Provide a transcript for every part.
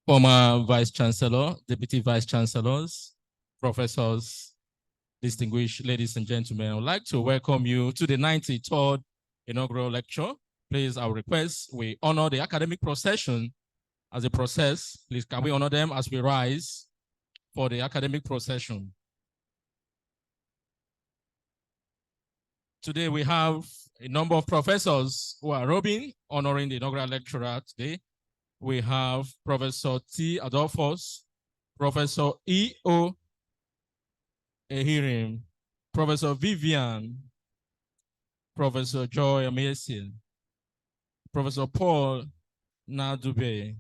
Former Vice Chancellor, Deputy Vice Chancellors, professors, distinguished ladies and gentlemen, I would like to welcome you to the 93rd inaugural lecture. Please, our request, we honor the academic procession as a process. Please, can we honor them as we rise for the academic procession? Today, we have a number of professors who are robing, honoring the inaugural lecturer today. We have Professor T. Adolphus, Professor E.O. Ehirim, Professor Vivian, Professor Joy Amasil, Professor Paul Nadube,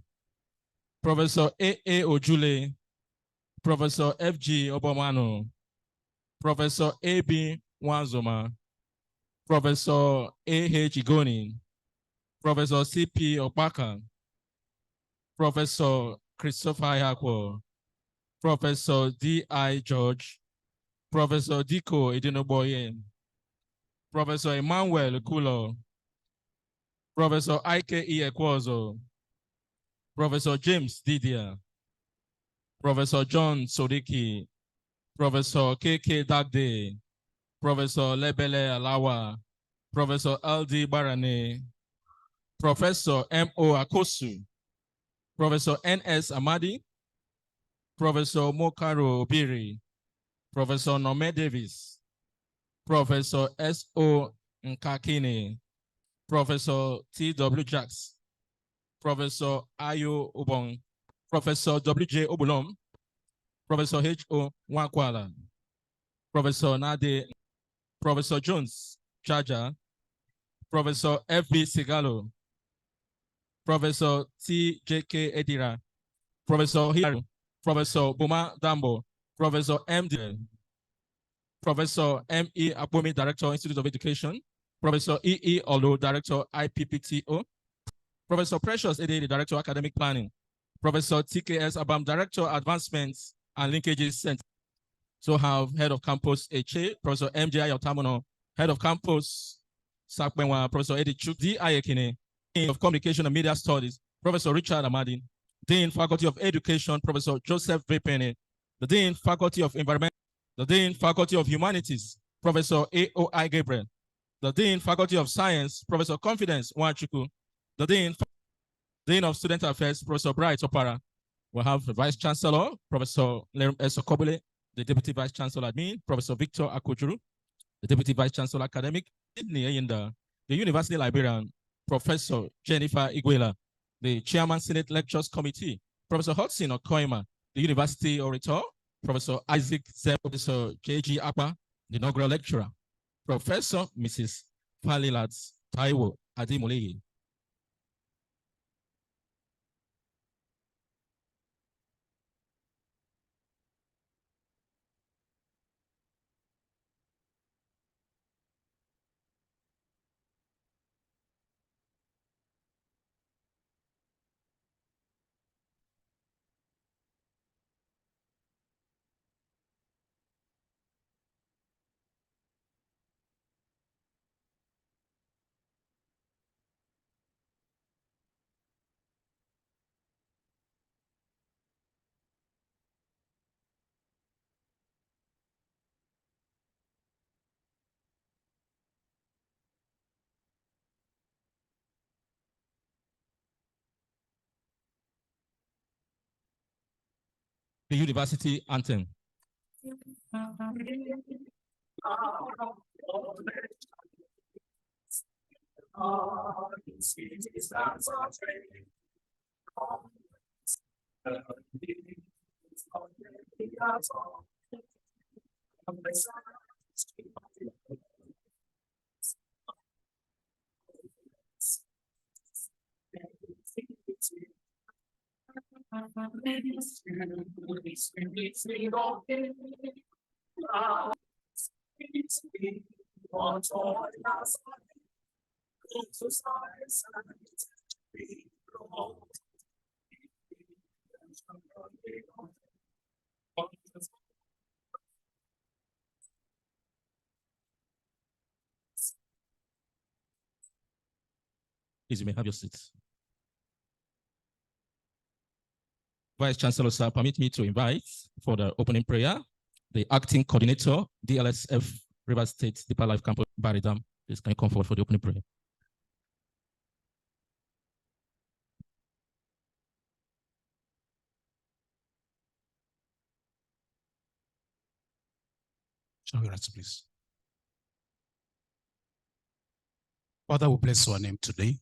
Professor A.A. Ojule, Professor F.G. Obomano, Professor A.B. Wanzoma, Professor A.H. Igoni, Professor C.P. Opaka, Professor Christopher Ayakwo, Professor D.I. George, Professor Diko Edinoboye, Professor Emmanuel Kulo, Professor I.K.E. Ekwozo, Professor James Didier, Professor John Sodiki, Professor K.K. Dagde, Professor Lebele Alawa, Professor L.D. Barane, Professor M.O. Akosu, Professor N.S. Amadi, Professor Mokaro Obiri, Professor Nome Davis, Professor S.O. Nkakine, Professor T.W. Jacks, Professor Ayo Ubong, Professor W.J. Obulom, Professor H.O. Wakwala, Professor Nade, Professor Jones Chaja, Professor F.B. Sigalo, Professor T.J.K. Edira, Professor Hilario, Professor Boma Dambo, Professor M.D., Professor M.E. Akpomi, Director, Institute of Education, Professor E.E. Olo, Director, IPPTO, Professor Precious Ede, Director, Academic Planning, Professor T.K.S. Abam, Director, Advancements and Linkages Center. So have Head of Campus Eche, Professor M.J. Ayotamono, Head of Campus Sakbenwa, Professor Eddie Chuk, D. Ayekine, Dean of Communication and Media Studies, Professor Richard Amadi, Dean, Faculty of Education, Professor Joseph Vepene, the Dean, Faculty of Environment, the Dean, Faculty of Humanities, Professor A.O.I. Gabriel, the Dean, Faculty of Science, Professor Confidence Wanchuku, the Dean of Student Affairs, Professor Bright Opara. We'll have the Vice Chancellor, Professor Lerum Esokobele, the Deputy Vice Chancellor Admin, Professor Victor Akujuru, the Deputy Vice Chancellor Academic, Sydney Ayinda, the University Librarian, Professor Jennifer Iguela, the Chairman Senate Lectures Committee, Professor Hudson Okoima, the University Orator, Professor Isaac Zeb, Professor J.G. Akpa, the Inaugural Lecturer, Professor Mrs. Falilat Taiwo Ademiluyi. The University Anthem. Please, you may have your seats. Vice Chancellor, sir, permit me to invite for the opening prayer the acting coordinator, DLSF River State Deeper Life Campus, Baridam. Please, can you come forward for the opening prayer? Shall we rise, please? Father, we bless your name today.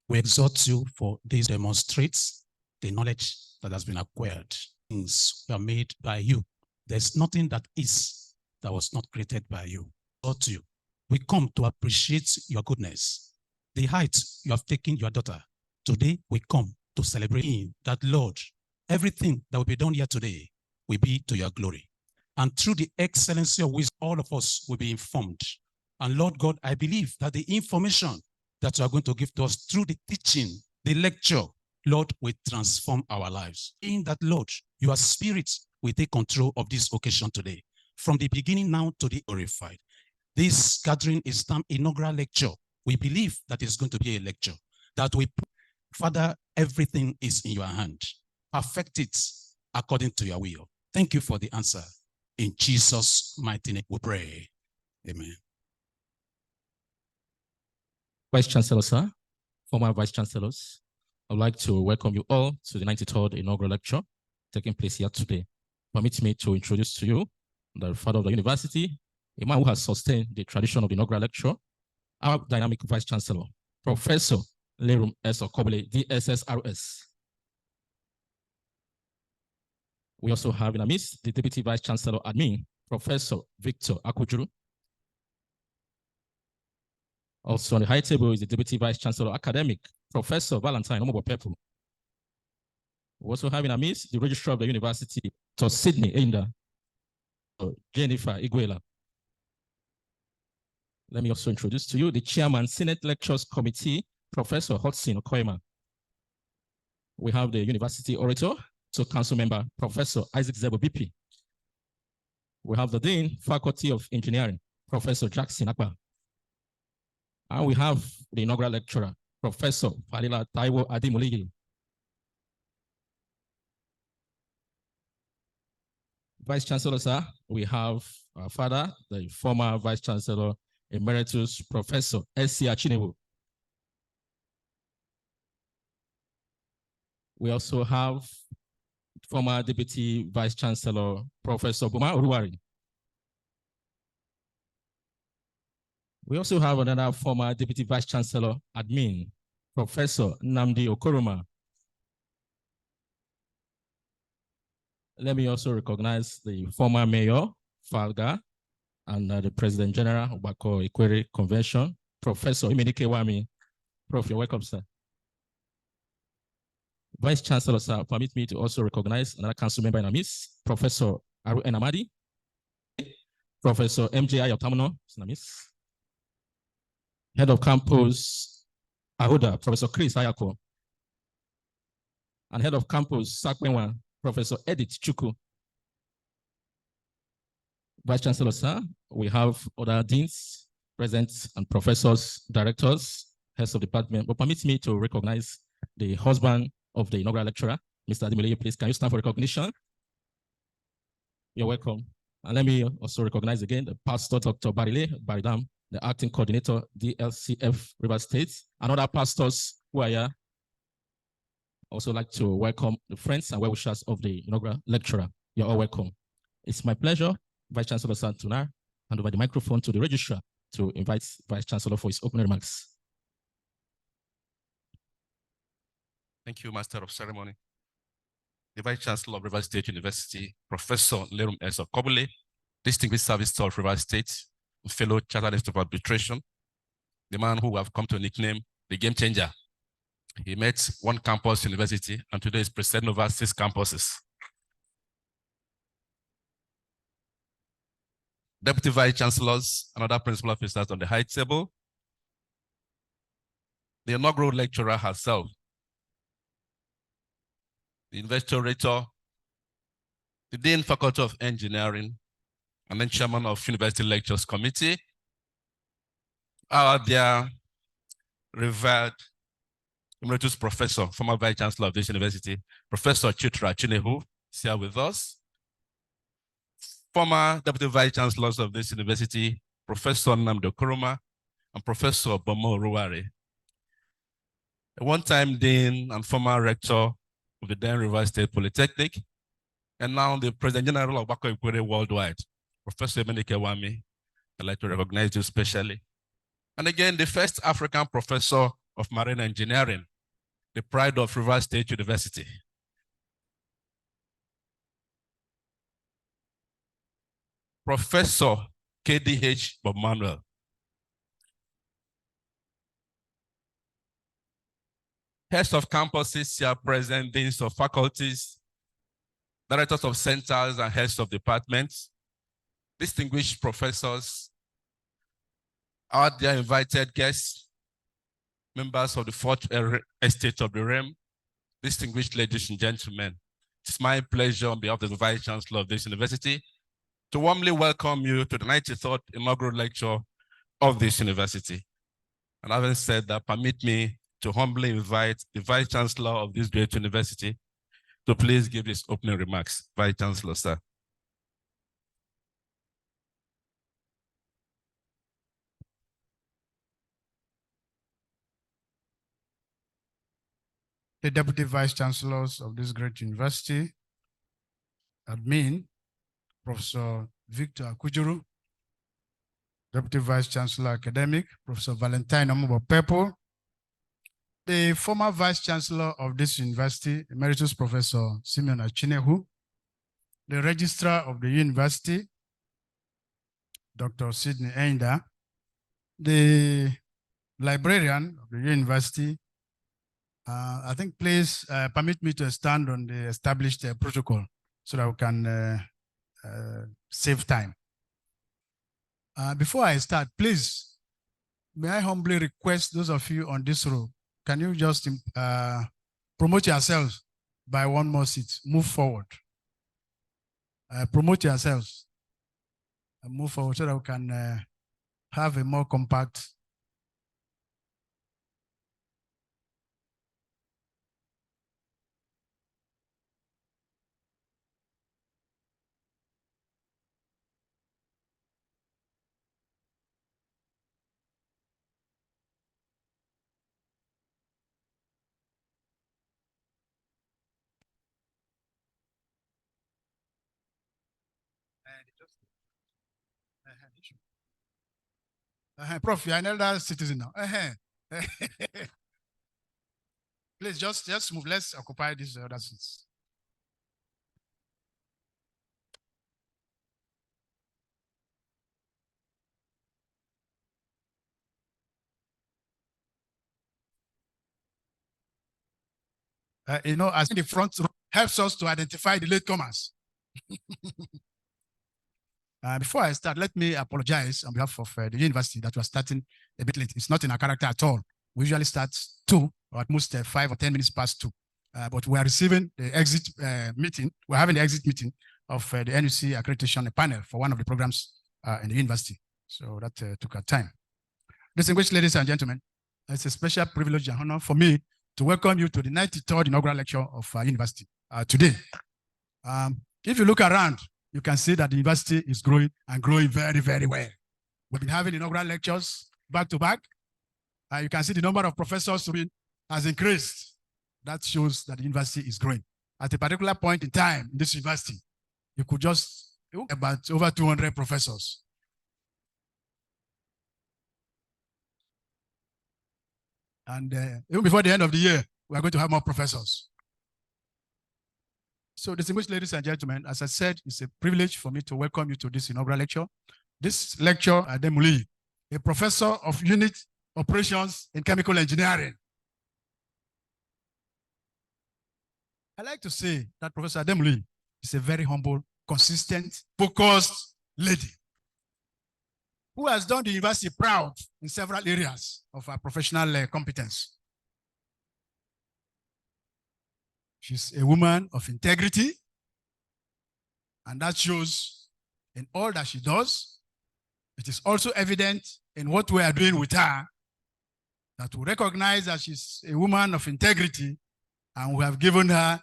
We exhort you for this demonstrates the knowledge that has been acquired. Things were made by you. There's nothing that was not created by you. Exhort you. We come to appreciate your goodness, the height you have taken your daughter. Today, we come to celebrate that, Lord, everything that will be done here today will be to your glory. And through the excellency of wisdom, all of us will be informed. And Lord God, I believe that the information that you are going to give to us through the teaching, the lecture, Lord, will transform our lives. In that, Lord, your spirit will take control of this occasion today. From the beginning now to the glorified. This gathering is termed inaugural lecture. We believe that it's going to be a lecture. That we, Father, everything is in your hand. Perfect it according to your will. Thank you for the answer. In Jesus' mighty name we pray. Amen. Vice Chancellor, sir, former Vice Chancellors, I would like to welcome you all to the 93rd inaugural lecture taking place here today. Permit me to introduce to you the father of the university, a man who has sustained the tradition of the inaugural lecture, our dynamic Vice Chancellor, Professor Lerum S. Okobele, DSSRS. We also have in our midst the Deputy Vice Chancellor Admin, Professor Victor Akujuru. Also on the high table is the Deputy Vice Chancellor Academic, Professor Valentine Omobopepu. We also have in our midst the Registrar of the University, Dr. Sydney Enda, Jennifer Iguela. Let me also introduce to you the Chairman, Senate Lectures Committee, Professor Hudson Okoima. We have the University Orator, so Council Member, Professor Isaac Zebo BP. We have the Dean, Faculty of Engineering, Professor Jackson Akpa. And we have the inaugural lecturer, Professor Falila Taiwo Ademiluyi. Vice Chancellor, sir, we have our father, the former Vice Chancellor Emeritus, Professor S.C. Achinewu. We also have former Deputy Vice Chancellor, Professor Buma Uruwari. We also have another former Deputy Vice Chancellor, Admin, Professor Nnamdi Okoroma. Let me also recognize the former Mayor, Falga, and the President General of Bako Ikwere Convention, Professor Imenike Wami. Prof, you're welcome, sir. Vice Chancellor, sir, permit me to also recognize another council member in our midst, Professor Aru Enamadi, Professor MJ Ayotamuno, Head of Campus Ahuda, Professor Chris Ayako, and Head of Campus Sakwenwa, Professor Edith Chuku. Vice Chancellor, sir, we have other deans, presidents, and professors, directors, heads of department. But permit me to recognize the husband of the inaugural lecturer, Mr. Ademiluyi. Please, can you stand for recognition? You're welcome. And let me also recognize again the Pastor Dr. Baridam, the acting coordinator, DLCF River State, and other pastors who are here. Also like to welcome the friends and well-wishers of the inaugural lecturer. You're all welcome. It's my pleasure, Vice Chancellor Santunar, hand over the microphone to the registrar to invite Vice Chancellor for his opening remarks. Thank you, Master of Ceremony. The Vice Chancellor of Rivers State University, Professor Lerum S. Okobule, Distinguished Service Star of Rivers State, fellow Chartered Institute of Arbitration, the man who have come to nickname the Game Changer. He met one campus university and today is presiding over 6 campuses. Deputy Vice Chancellors and other principal officers on the high table, the inaugural lecturer herself, the investigator, the Dean Faculty of Engineering, and then Chairman of University Lectures Committee, our dear revered Emeritus Professor, former Vice Chancellor of this university, Professor Chitra Chinehu, is here with us. Former Deputy Vice Chancellors of this university, Professor Nnamdi Okoroma and Professor Bomo Ruwari. A one-time Dean and former Rector of the Dan River State Polytechnic, and now the President General of Bako Ikwere Worldwide, Professor Emenike Wami. I'd like to recognize you specially. And again, the first African Professor of Marine Engineering, the pride of River State University. Professor KDH Bob Manuel. Heads of campuses here present, deans of faculties, directors of centers and heads of departments, distinguished professors, our dear invited guests, members of the 4th Estate of the Realm, distinguished ladies and gentlemen. It's my pleasure on behalf of the Vice Chancellor of this university to warmly welcome you to the 93rd inaugural lecture of this university. And having said that, permit me to humbly invite the Vice Chancellor of this great university to please give his opening remarks. Vice Chancellor, sir. The Deputy Vice Chancellors of this great university, Admin, Professor Victor Akujuru, Deputy Vice Chancellor Academic, Professor Valentine Amubo-Pepo, the former Vice Chancellor of this university, Emeritus Professor Simeon Achinehu, the Registrar of the university, Dr. Sidney Enda, the Librarian of the university. I think please permit me to stand on the established protocol so that we can save time. Before I start, please, may I humbly request those of you on this row, can you just promote yourselves by one more seat? Move forward. Promote yourselves and move forward so that we can have a more compact. Prof, you're an elder citizen now. Please just move. Let's occupy these other seats. As in the front row helps us to identify the latecomers. Before I start, let me apologize on behalf of the university that we are starting a bit late. It's not in our character at all. We usually start 2 or at most 5 or 10 minutes past 2. But we are receiving the exit meeting. We're having the exit meeting of the NUC accreditation panel for one of the programs in the university. So that took our time. Distinguished ladies and gentlemen, it's a special privilege and honor for me to welcome you to the 93rd inaugural lecture of our university today. If you look around, you can see that the university is growing and growing very, very well. We've been having inaugural lectures back to back. You can see the number of professors has increased. That shows that the university is growing. At a particular point in time in this university, you could just about over 200 professors. And even before the end of the year, we are going to have more professors. So, distinguished ladies and gentlemen, as I said, it's a privilege for me to welcome you to this inaugural lecture. This lecture, Ademiluyi, a professor of unit operations in chemical engineering. I like to say that Professor Ademiluyi is a very humble, consistent, focused lady who has done the university proud in several areas of her professional competence. She's a woman of integrity, and that shows in all that she does. It is also evident in what we are doing with her, that we recognize that she's a woman of integrity, and we have given her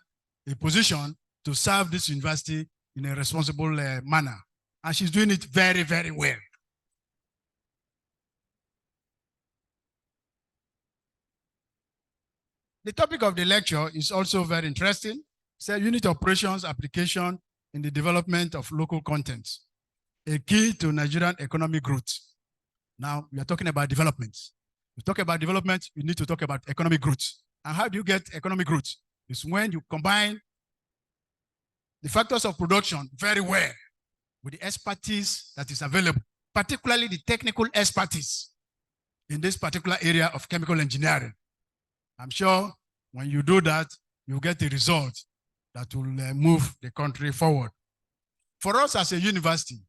a position to serve this university in a responsible manner. And she's doing it very, very well. The topic of the lecture is also very interesting. It's a unit operations application in the development of local content, a key to Nigerian economic growth. Now, we are talking about development. We talk about development, you need to talk about economic growth. And how do you get economic growth? It's when you combine the factors of production very well with the expertise that is available, particularly the technical expertise in this particular area of chemical engineering. I'm sure when you do that, you get a result that will move the country forward. For us as a university,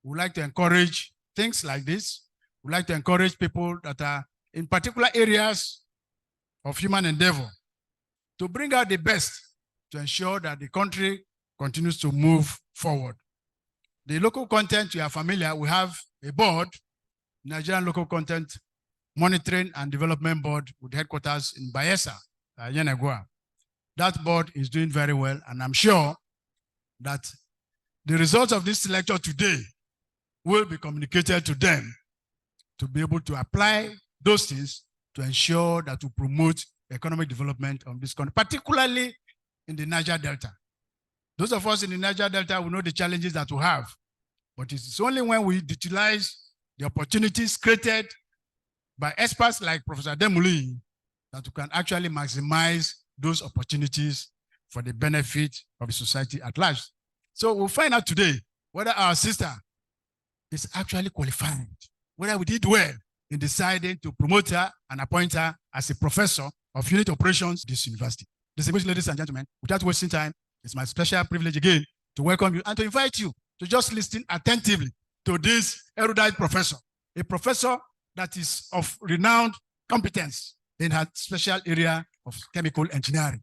we like to encourage things like this. We like to encourage people that are in particular areas of human endeavor to bring out the best to ensure that the country continues to move forward. The local content, you are familiar, we have a board, Nigerian Local Content Monitoring and Development Board with headquarters in Bayelsa, Yenagua. That board is doing very well, and I'm sure that the results of this lecture today will be communicated to them to be able to apply those things to ensure that we promote economic development of this country, particularly in the Niger Delta. Those of us in the Niger Delta will know the challenges that we have, but it's only when we utilize the opportunities created by experts like Professor Ademiluyi that we can actually maximize those opportunities for the benefit of the society at large. So we'll find out today whether our sister is actually qualified, whether we did well in deciding to promote her and appoint her as a professor of unit operations at this university. Distinguished ladies and gentlemen, without wasting time, it's my special privilege again to welcome you and to invite you to just listen attentively to this erudite professor, a professor that is of renowned competence in her special area of chemical engineering.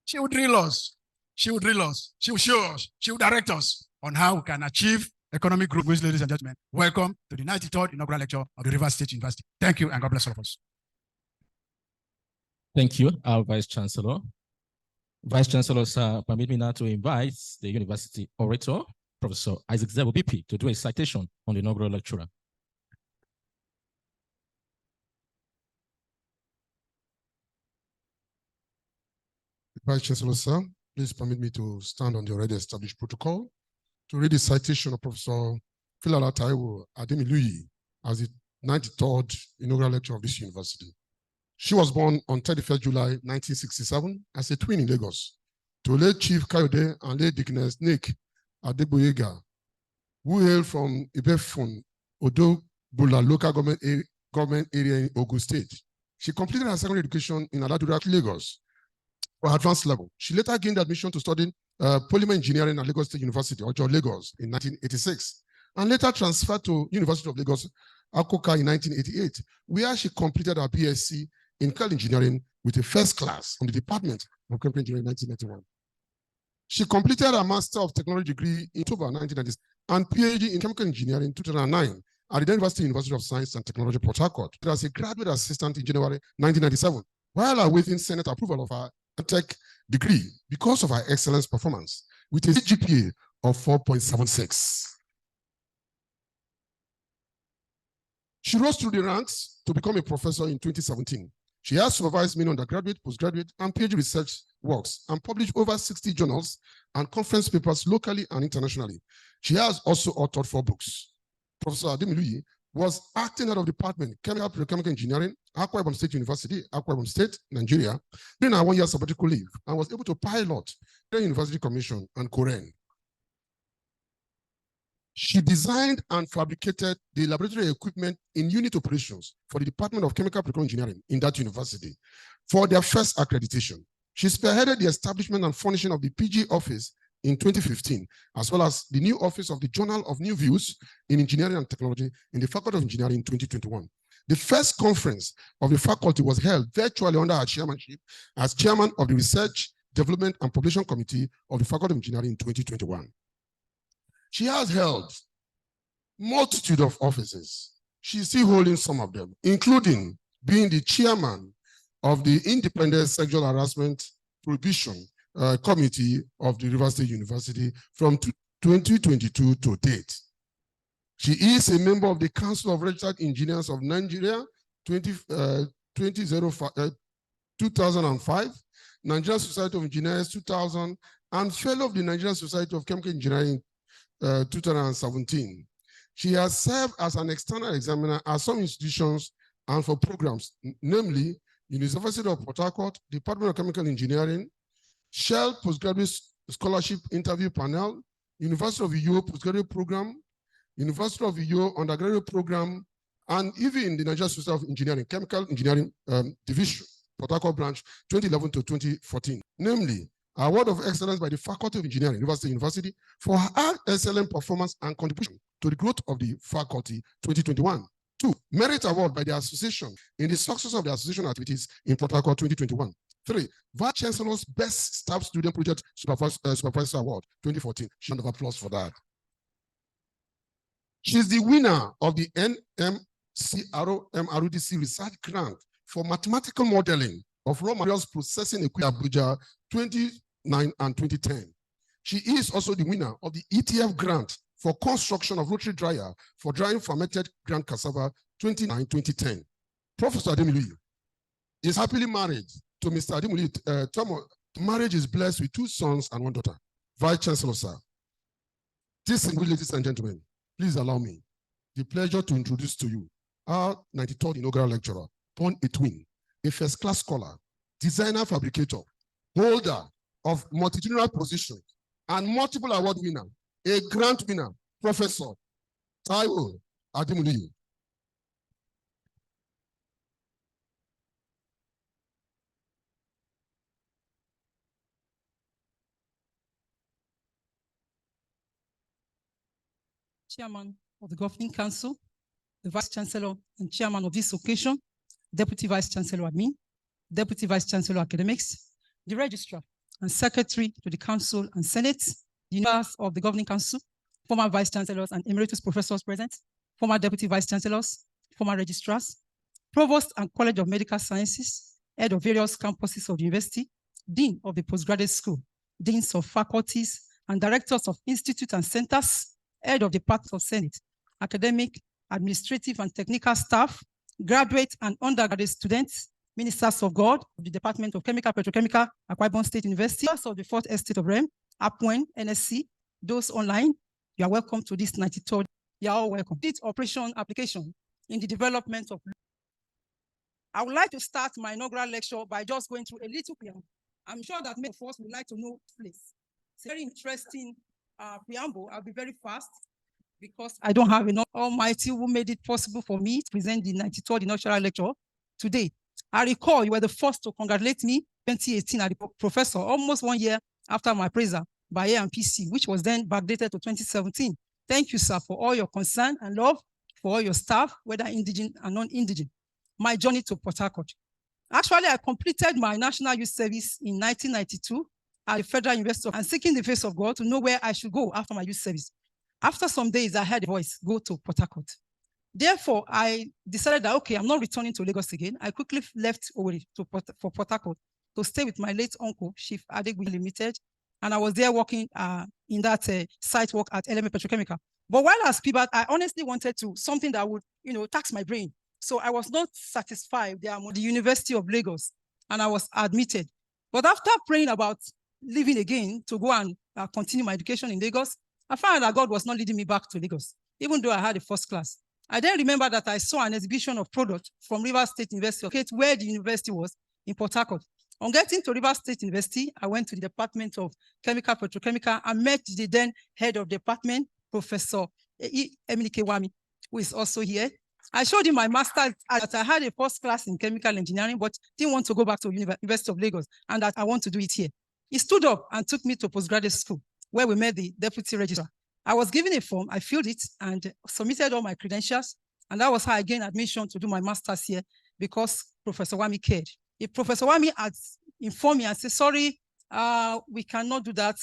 She will drill us, she will drill us, she will show us, she will direct us on how we can achieve economic growth. Ladies and gentlemen, welcome to the 93rd inaugural lecture of the Rivers State University. Thank you, and God bless all of us. Thank you, our Vice Chancellor. Vice Chancellor, sir, permit me now to invite the University Orator, Professor Isaac Zebo BP, to do a citation on the inaugural lecturer. Vice Chancellor, sir, please permit me to stand on the already established protocol to read the citation of Professor Taiwo Ademiluyi as the 93rd inaugural lecturer of this university. She was born on 31st July 1967 as a twin in Lagos to late Chief Kayode and late Dickness Nick Adeboyega, who hail from Ibefun, Odo-Bula local government area in Ogun State. She completed her secondary education in Aladura, Lagos, for advanced level. She later gained admission to study polymer engineering at Lagos State University, Ojo, Lagos, in 1986, and later transferred to University of Lagos, Akoka, in 1988, where she completed her BSc in chemical engineering with a first class from the Department of Chemical Engineering in 1991. She completed her Master of Technology degree in October 1990 and PhD in chemical engineering in 2009 at the University of Science and Technology, Port Harcourt, as a graduate assistant in January 1997, while awaiting Senate approval of her tech degree because of her excellent performance with a GPA of 4.76. She rose through the ranks to become a professor in 2017. She has supervised many undergraduate, postgraduate, and PhD research works and published over 60 journals and conference papers locally and internationally. She has also authored 4 books. Professor Ademiluyi was acting head of department, Chemical Petrochemical Engineering, Akwa Ibom State University, Akwa Ibom State, Nigeria, during our 1 year sabbatical leave, and was able to pilot the University Commission and Korean. She designed and fabricated the laboratory equipment in unit operations for the Department of Chemical Petrochemical Engineering in that university for their first accreditation. She spearheaded the establishment and furnishing of the PG office in 2015, as well as the new office of the Journal of New Views in Engineering and Technology in the Faculty of Engineering in 2021. The first conference of the faculty was held virtually under her chairmanship as chairman of the Research, Development and Publication Committee of the Faculty of Engineering in 2021. She has held multitude of offices. She's still holding some of them, including being the chairman of the Independent Sexual Harassment Prohibition Committee of the River State University from 2022 to date. She is a member of the Council of Registered Engineers of Nigeria 2005, Nigerian Society of Engineers 2000, and fellow of the Nigerian Society of Chemical Engineering 2017. She has served as an external examiner at some institutions and for programs, namely University of Port Harcourt, Department of Chemical Engineering, Shell Postgraduate Scholarship Interview Panel, University of Uyo Postgraduate Program, University of Uyo Undergraduate Program, and even the Nigerian Society of Engineering, Chemical Engineering Division, Port Harcourt branch, 2011 to 2014. Namely, Award of Excellence by the Faculty of Engineering, University for her excellent performance and contribution to the growth of the faculty, 2021. 2, Merit Award by the Association in the success of the association activities in Port Harcourt, 2021. 3, Vice Chancellor's Best Staff Student Project Supervisor Award, 2014. Round of applause for that. She's the winner of the NMCRO-MRUDC Research Grant for Mathematical Modeling of Raw Materials Processing Equipment, Abuja, 2009 and 2010. She is also the winner of the ETF grant for construction of rotary dryer for drying fermented ground cassava, 2009-2010. Professor Ademiluyi is happily married to Mr. Ademiluyi. Marriage is blessed with 2 sons and 1 daughter. Vice Chancellor, sir. Distinguished ladies and gentlemen, please allow me the pleasure to introduce to you our 93rd inaugural lecturer, born a twin, a first-class scholar, designer, fabricator, holder of multidisciplinary positions, and multiple award winner, a grant winner, Professor Taiwo Ademiluyi. Chairman of the Governing Council, the Vice Chancellor and Chairman of this occasion, Deputy Vice Chancellor Admin, Deputy Vice Chancellor Academics, the Registrar and Secretary to the Council and Senate, the members of the Governing Council, former Vice Chancellors and Emeritus Professors present, former Deputy Vice Chancellors, former Registrars, Provost and College of Medical Sciences, Head of various campuses of the University, Dean of the Postgraduate School, Deans of Faculties, and Directors of Institutes and Centers, Head of the Department of Senate, Academic, Administrative, and Technical Staff, graduate and undergraduate students, Ministers of God of the Department of Chemical Petrochemical, Akwa Ibom State University, of the 4th Estate of Rem, APWEN, NSC, those online, you are welcome to this 93rd. You are all welcome. This operation application in the development of. I would like to start my inaugural lecture by just going through a little preamble. I'm sure that many of us would like to know this place. It's a very interesting preamble. I'll be very fast because I don't have enough. Almighty who made it possible for me to present the 93rd inaugural lecture today. I recall you were the first to congratulate me 2018 at the professor, almost 1 year after my appraisal by A&PC, which was then backdated to 2017. Thank you, sir, for all your concern and love for all your staff, whether indigent and non-indigent. My journey to Port Harcourt. Actually, I completed my National Youth Service in 1992 at the Federal University and seeking the face of God to know where I should go after my youth service. After some days, I heard a voice, go to Port Harcourt. Therefore, I decided that, okay, I'm not returning to Lagos again. I quickly left Owerri for Port Harcourt to stay with my late uncle, Chief Ademiluyi Limited. And I was there working in that site work at Ebit Petrochemical. But while I was PBAT, I honestly wanted to, something that would, tax my brain. So I was not satisfied there at the University of Lagos, and I was admitted. But after praying about leaving again to go and continue my education in Lagos, I found that God was not leading me back to Lagos, even though I had a first class. I then remember that I saw an exhibition of products from Rivers State University, where the university was in Port Harcourt. On getting to Rivers State University, I went to the Department of Chemical Petrochemical and met the then head of the department, Professor Ademiluyi, who is also here. I showed him my master's, that I had a first class in chemical engineering, but didn't want to go back to University of Lagos, and that I want to do it here. He stood up and took me to postgraduate school, where we met the deputy registrar. I was given a form, I filled it and submitted all my credentials, and that was how I gained admission to do my master's here, because Professor Wami cared. If Professor Wami had informed me and said, sorry, we cannot do that,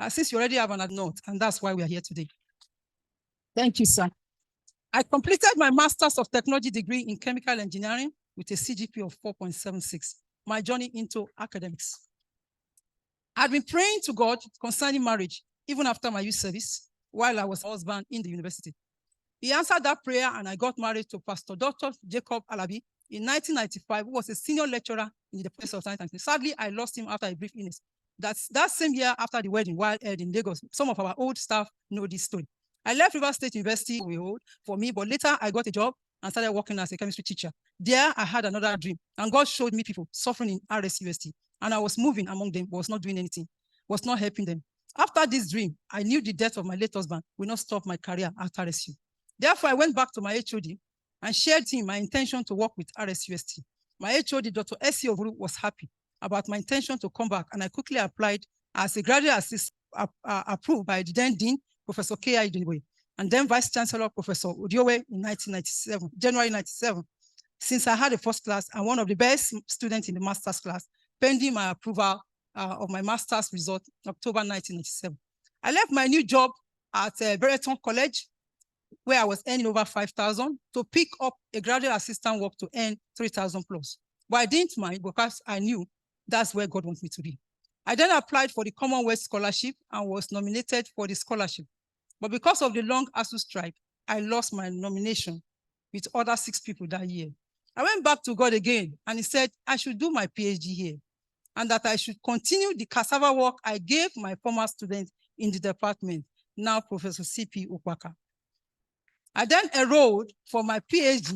since you already have an note, and that's why we are here today. Thank you, sir. I completed my Master's of Technology degree in Chemical Engineering with a CGPA of 4.76, my journey into academics. I'd been praying to God concerning marriage, even after my youth service, while I was husband in the university. He answered that prayer, and I got married to Pastor Dr. Jacob Alabi in 1995, who was a senior lecturer in the Department of Science. Sadly, I lost him after a brief illness. That same year after the wedding, while in Lagos, some of our old staff know this story. I left Rivers State University for me, but later I got a job and started working as a chemistry teacher. There, I had another dream, and God showed me people suffering in RSUST, and I was moving among them, but was not doing anything, was not helping them. After this dream, I knew the death of my late husband will not stop my career at RSU. Therefore, I went back to my HOD and shared him my intention to work with RSUST. My HOD, Dr. S.C. Ovuru, was happy about my intention to come back, and I quickly applied as a graduate assistant approved by the then Dean, Professor K.I. Ademiluyi, and then Vice Chancellor, Professor Udiowe in 1997, January 97. Since I had a first class and one of the best students in the master's class, pending my approval of my master's result in October 1997. I left my new job at Brereton College, where I was earning over 5,000, to pick up a graduate assistant work to earn 3,000 plus. But I didn't mind, because I knew that's where God wants me to be. I then applied for the Commonwealth Scholarship and was nominated for the scholarship. But because of the long ASU strike, I lost my nomination with other 6 people that year. I went back to God again, and he said I should do my PhD here, and that I should continue the cassava work I gave my former student in the department, now Professor C.P. Ukwaka. I then enrolled for my PhD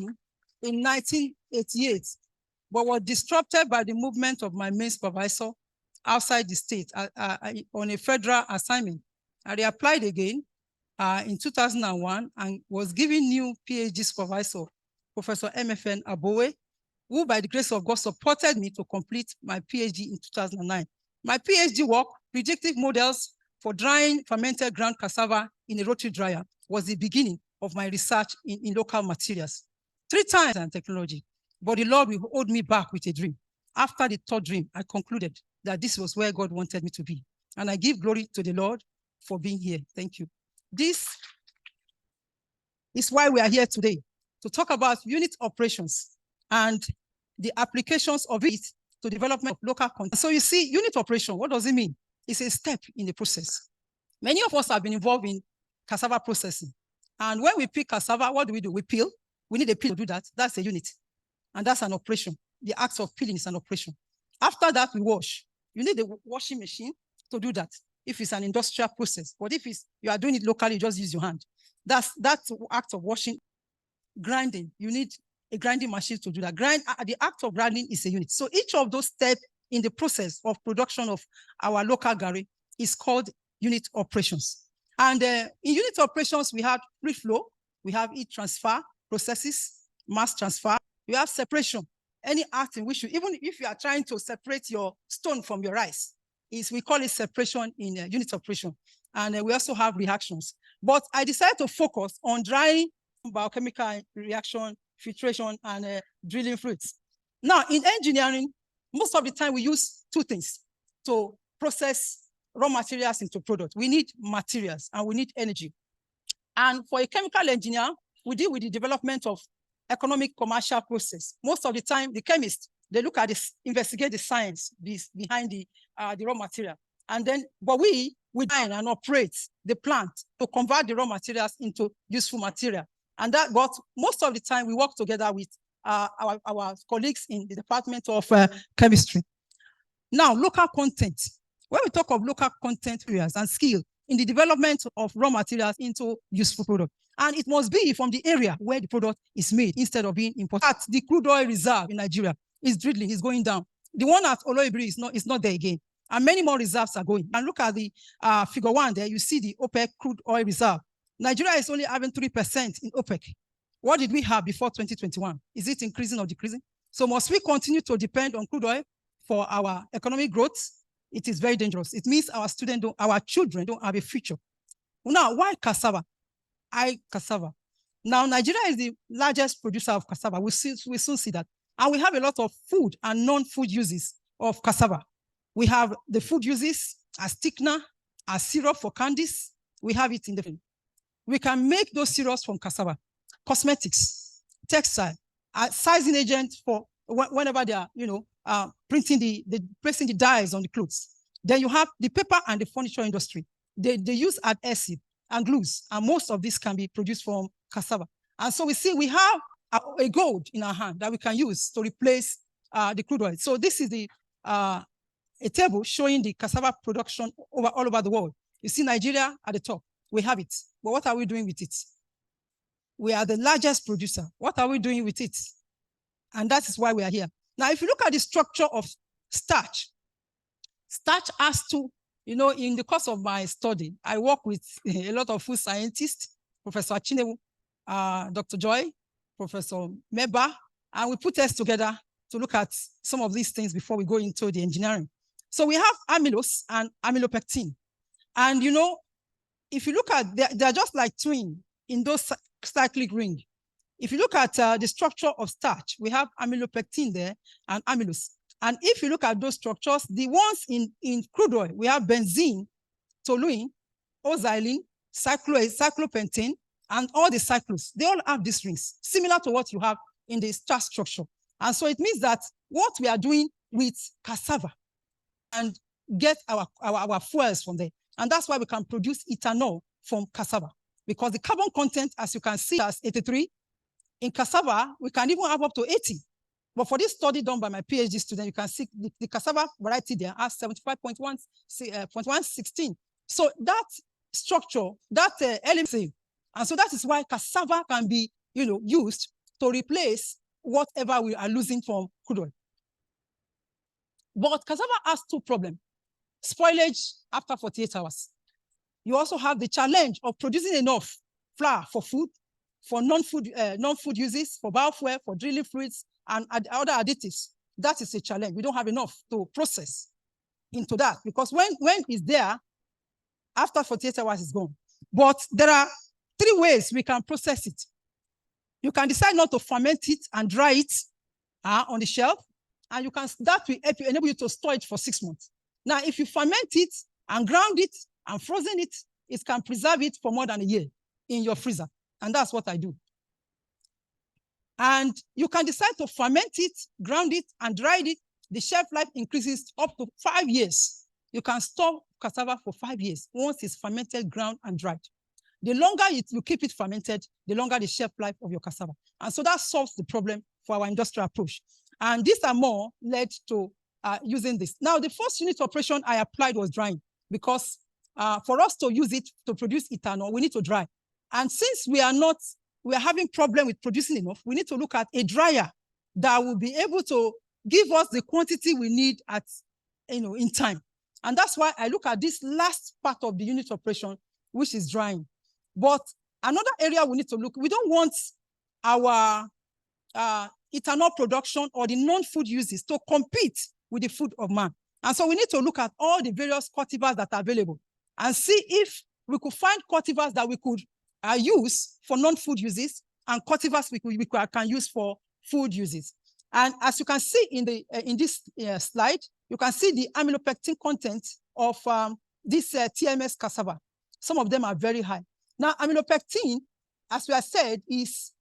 in 1988, but was disrupted by the movement of my main supervisor outside the state on a federal assignment. I reapplied again in 2001 and was given new PhD supervisor, Professor MFN Abowe, who by the grace of God supported me to complete my PhD in 2009. My PhD work, predictive models for drying fermented ground cassava in a rotary dryer, was the beginning of my research in local materials. 3 times in technology, but the Lord will hold me back with a dream. After the 3rd dream, I concluded that this was where God wanted me to be. And I give glory to the Lord for being here. Thank you. This is why we are here today, to talk about unit operations and the applications of it to development of local content. So you see, unit operation, what does it mean? It's a step in the process. Many of us have been involved in cassava processing. And when we pick cassava, what do? We peel. We need a peel to do that. That's a unit. And that's an operation. The act of peeling is an operation. After that, we wash. You need a washing machine to do that, if it's an industrial process. But if you are doing it locally, you just use your hand. That's the act of washing. Grinding, you need a grinding machine to do that. The act of grinding is a unit. So each of those steps in the process of production of our local gari is called unit operations. And in unit operations, we have free flow, we have heat transfer processes, mass transfer, we have separation. Any act in which even if you are trying to separate your stone from your rice, we call it separation in unit operation. And we also have reactions. But I decided to focus on drying, biochemical reaction, filtration, and drilling fluids. Now, in engineering, most of the time we use 2 things to process raw materials into product. We need materials and we need energy. And for a chemical engineer, we deal with the development of economic commercial process. Most of the time, the chemists, they look at this, investigate the science behind the raw material. And then, but we design and operate the plant to convert the raw materials into useful material. And that, but most of the time we work together with our colleagues in the Department of Chemistry. Now, local content. When we talk of local content areas and skill, in the development of raw materials into useful product. And it must be from the area where the product is made instead of being imported. The crude oil reserve in Nigeria is dwindling, is going down. The one at Oloibiri is not there again. And many more reserves are going. And look at the figure 1 there, you see the OPEC crude oil reserve. Nigeria is only having 3% in OPEC. What did we have before 2021? Is it increasing or decreasing? So must we continue to depend on crude oil for our economic growth? It is very dangerous. It means our children don't have a future. Now, why cassava? Cassava. Now, Nigeria is the largest producer of cassava. We soon see that. And we have a lot of food and non-food uses of cassava. We have the food uses as thickener, as syrup for candies. We have it in the. We can make those syrups from cassava. Cosmetics, textile, sizing agent for whenever they are, placing the dyes on the clothes. Then you have the paper and the furniture industry. They use adhesive and glues, and most of this can be produced from cassava. And so we see we have a gold in our hand that we can use to replace the crude oil. So this is a table showing the cassava production all over the world. You see Nigeria at the top. We have it. But what are we doing with it? We are the largest producer. What are we doing with it? And that is why we are here. Now, if you look at the structure of starch has to, in the course of my study, I work with a lot of food scientists, Professor Chinewu, Dr. Joy, Professor Meba, and we put us together to look at some of these things before we go into the engineering. So we have amylose and amylopectin. And, if you look at, they're just like twin in those cyclic ring. If you look at the structure of starch, we have amylopectin there and amylose. And if you look at those structures, the ones in crude oil, we have benzene, toluene, oxylene, cyclopentane, and all the cyclose. They all have these rings, similar to what you have in the starch structure. And so it means that what we are doing with cassava and get our fuels from there. And that's why we can produce ethanol from cassava, because the carbon content, as you can see, is 83. In cassava, we can even have up to 80. But for this study done by my PhD student, you can see the cassava variety there has 75.116. So that structure, that element, and so that is why cassava can be, used to replace whatever we are losing from crude oil. But cassava has two problems. Spoilage after 48 hours. You also have the challenge of producing enough flour for food, for non-food uses, for biofuel, for drilling fluids, and other additives. That is a challenge. We don't have enough to process into that, because when it's there, after 48 hours, it's gone. But there are 3 ways we can process it. You can decide not to ferment it and dry it on the shelf, and that will enable you to store it for 6 months. Now, if you ferment it and ground it and frozen it, it can preserve it for more than a year in your freezer. And that's what I do. And you can decide to ferment it, ground it, and dry it. The shelf life increases up to 5 years. You can store cassava for 5 years once it's fermented, ground, and dried. The longer you keep it fermented, the longer the shelf life of your cassava. And so that solves the problem for our industrial approach. And these are more led to using this. Now, the first unit operation I applied was drying, because for us to use it to produce ethanol, we need to dry. And since we are having problem with producing enough, we need to look at a dryer that will be able to give us the quantity we need in time. And that's why I look at this last part of the unit operation, which is drying. But another area we need to look, we don't want our ethanol production or the non-food uses to compete with the food of man. And so we need to look at all the various cultivars that are available and see if we could find cultivars that we could use for non-food uses and cultivars we can use for food uses. And as you can see in this slide, you can see the amylopectin content of this TMS cassava. Some of them are very high. Now, amylopectin, as we have said, is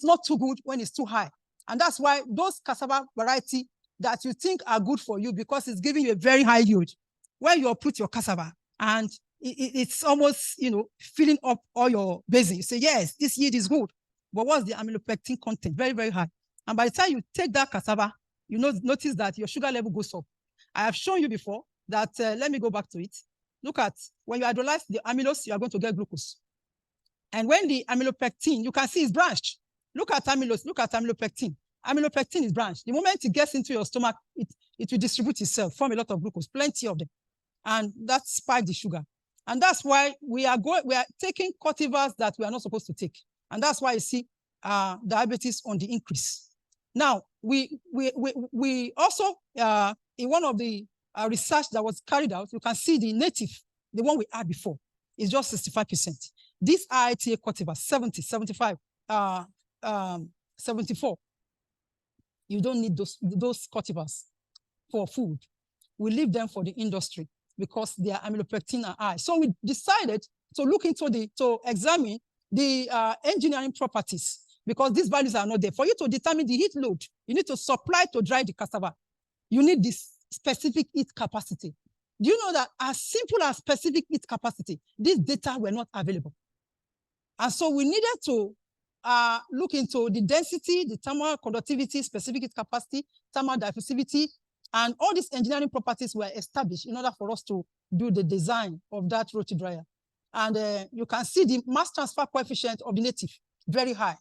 not too good when it's too high. And that's why those cassava variety that you think are good for you, because it's giving you a very high yield, when you uproot your cassava and it's almost, filling up all your basin. You say, yes, this yield is good. But what's the amylopectin content? Very, very high. And by the time you take that cassava, you notice that your sugar level goes up. I have shown you before that, let me go back to it. look at when you hydrolyze the amylose, you are going to get glucose. And when the amylopectin, you can see it's branched. Look at amylose, look at amylopectin. Amylopectin is branched. The moment it gets into your stomach, it will distribute itself, form a lot of glucose, plenty of them. And that spikes the sugar. And that's why we are taking cultivars that we are not supposed to take. And that's why you see diabetes on the increase. Now, we also, in one of the research that was carried out, you can see the native, the one we had before, is just 65%. This IITA cultivar, 70, 75, 74. You don't need those cultivars for food. We leave them for the industry because their amylopectin are high. So we decided to look into to examine the engineering properties, because these values are not there. For you to determine the heat load, you need to supply to dry the cassava. You need this specific heat capacity. Do you know that as simple as specific heat capacity, these data were not available? And so we needed to look into the density, the thermal conductivity, specific heat capacity, thermal diffusivity, and all these engineering properties were established in order for us to do the design of that roti dryer. And you can see the mass transfer coefficient of the native, very high,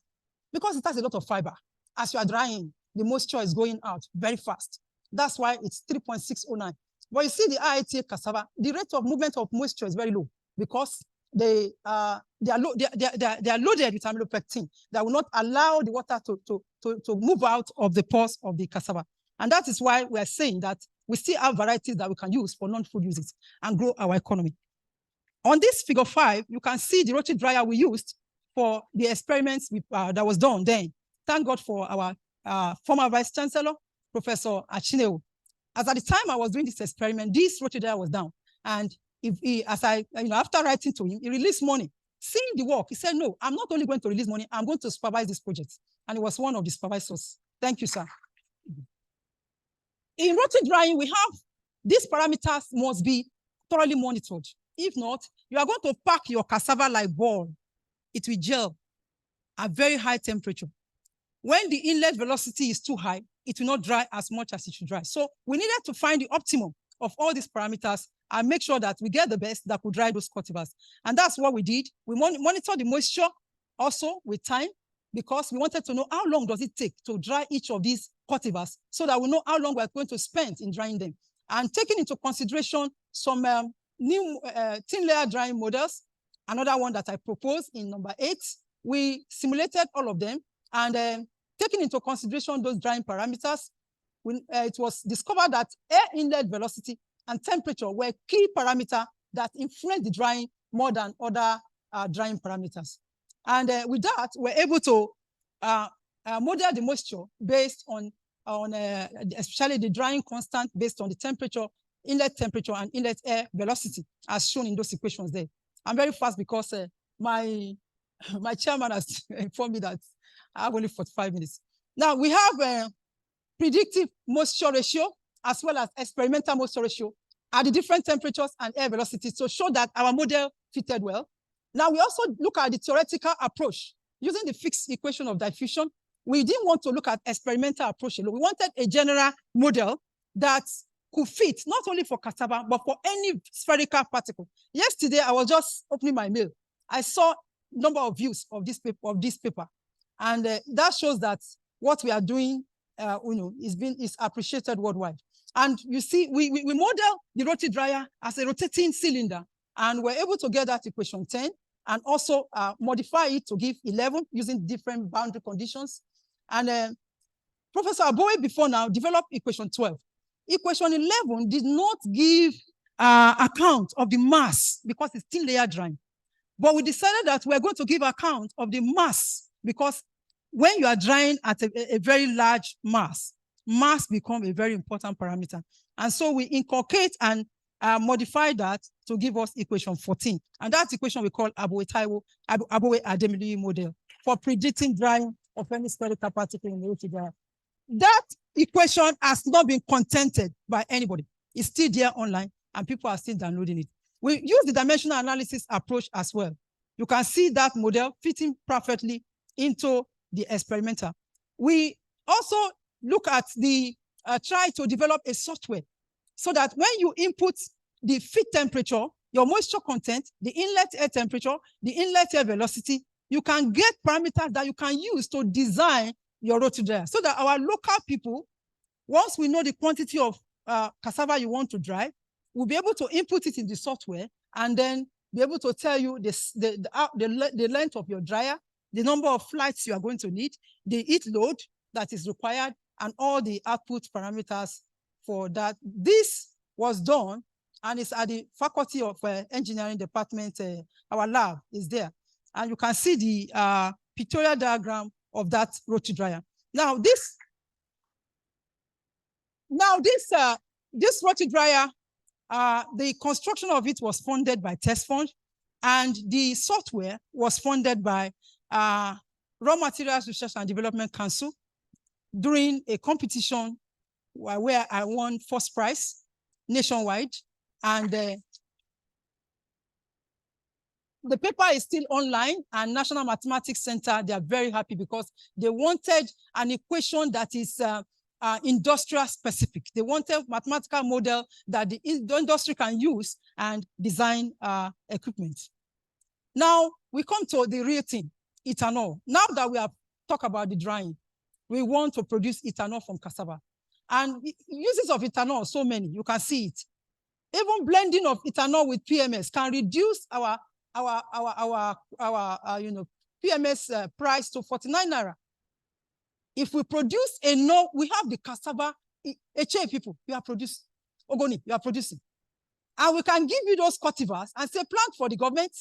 because it has a lot of fiber. As you are drying, the moisture is going out very fast. That's why it's 3.609. But you see the IITA cassava, the rate of movement of moisture is very low because they are loaded with amylopectin that will not allow the water to move out of the pores of the cassava. And that is why we are saying that we still have varieties that we can use for non-food uses and grow our economy. On this figure 5, you can see the roti dryer we used for the experiments that was done then. Thank God for our former Vice Chancellor, Professor Taiwo. As at the time I was doing this experiment, this roti dryer was down. And after writing to him, he released money. Seeing the work, he said, no, I'm not only going to release money, I'm going to supervise this project. And he was one of the supervisors. Thank you, sir. In roti drying, we have these parameters must be thoroughly monitored. If not, you are going to pack your cassava like ball. It will gel at very high temperature. When the inlet velocity is too high, it will not dry as much as it should dry. So we needed to find the optimum of all these parameters and make sure that we get the best that could dry those cultivars. And that's what we did. We monitored the moisture also with time, because we wanted to know how long does it take to dry each of these cultivars so that we know how long we're going to spend in drying them. And taking into consideration some new thin layer drying models, another one that I proposed in number 8, we simulated all of them, and taking into consideration those drying parameters, it was discovered that air inlet velocity and temperature were key parameters that influence the drying more than other drying parameters. And with that, we're able to model the moisture based on especially the drying constant based on the temperature, inlet temperature, and inlet air velocity, as shown in those equations there. I'm very fast because my chairman has informed me that I have only 45 minutes. Now, we have predictive moisture ratio as well as experimental moisture ratio at the different temperatures and air velocities to show that our model fitted well. Now, we also look at the theoretical approach using the fixed equation of diffusion. We didn't want to look at experimental approach alone. We wanted a general model that could fit not only for cassava, but for any spherical particle. Yesterday, I was just opening my mail. I saw number of views of this paper. And that shows that what we are doing is appreciated worldwide. And you see, we model the roti dryer as a rotating cylinder, and we're able to get that equation 10 and also modify it to give 11 using different boundary conditions. And Professor Abowe before now developed equation 12. Equation 11 did not give account of the mass because it's thin layer drying. But we decided that we're going to give account of the mass, because when you are drying at a very large mass becomes a very important parameter. And so we inculcate and modify that to give us equation 14. And that equation we call Taiwo Ademiluyi model for predicting drying of any spherical particle in the roti dryer. That equation has not been contented by anybody. It's still there online and people are still downloading it. We use the dimensional analysis approach as well. You can see that model fitting perfectly into the experimental. We also look at try to develop a software so that when you input the feed temperature, your moisture content, the inlet air temperature, the inlet air velocity. You can get parameters that you can use to design your rotary dryer so that our local people, once we know the quantity of cassava you want to dry, we'll be able to input it in the software and then be able to tell you the length of your dryer, the number of flights you are going to need, the heat load that is required, and all the output parameters for that. This was done, and it's at the Faculty of Engineering Department. Our lab is there. And you can see the pictorial diagram of that rotary dryer. Now, this rotary dryer, the construction of it was funded by Test Fund, and the software was funded by Raw Materials Research and Development Council during a competition where I won first prize nationwide. And the paper is still online, and National Mathematics Center, they are very happy because they wanted an equation that is industrial specific. They wanted a mathematical model that the industry can use and design equipment. Now, we come to the real thing, ethanol. Now that we have talked about the drying, we want to produce ethanol from cassava. And uses of ethanol are so many, you can see it. Even blending of ethanol with PMS can reduce our PMS price to 49 naira. If we produce enough, we have the cassava, HA people, you are producing, Ogoni, you are producing. And we can give you those cultivars and say, plant for the government,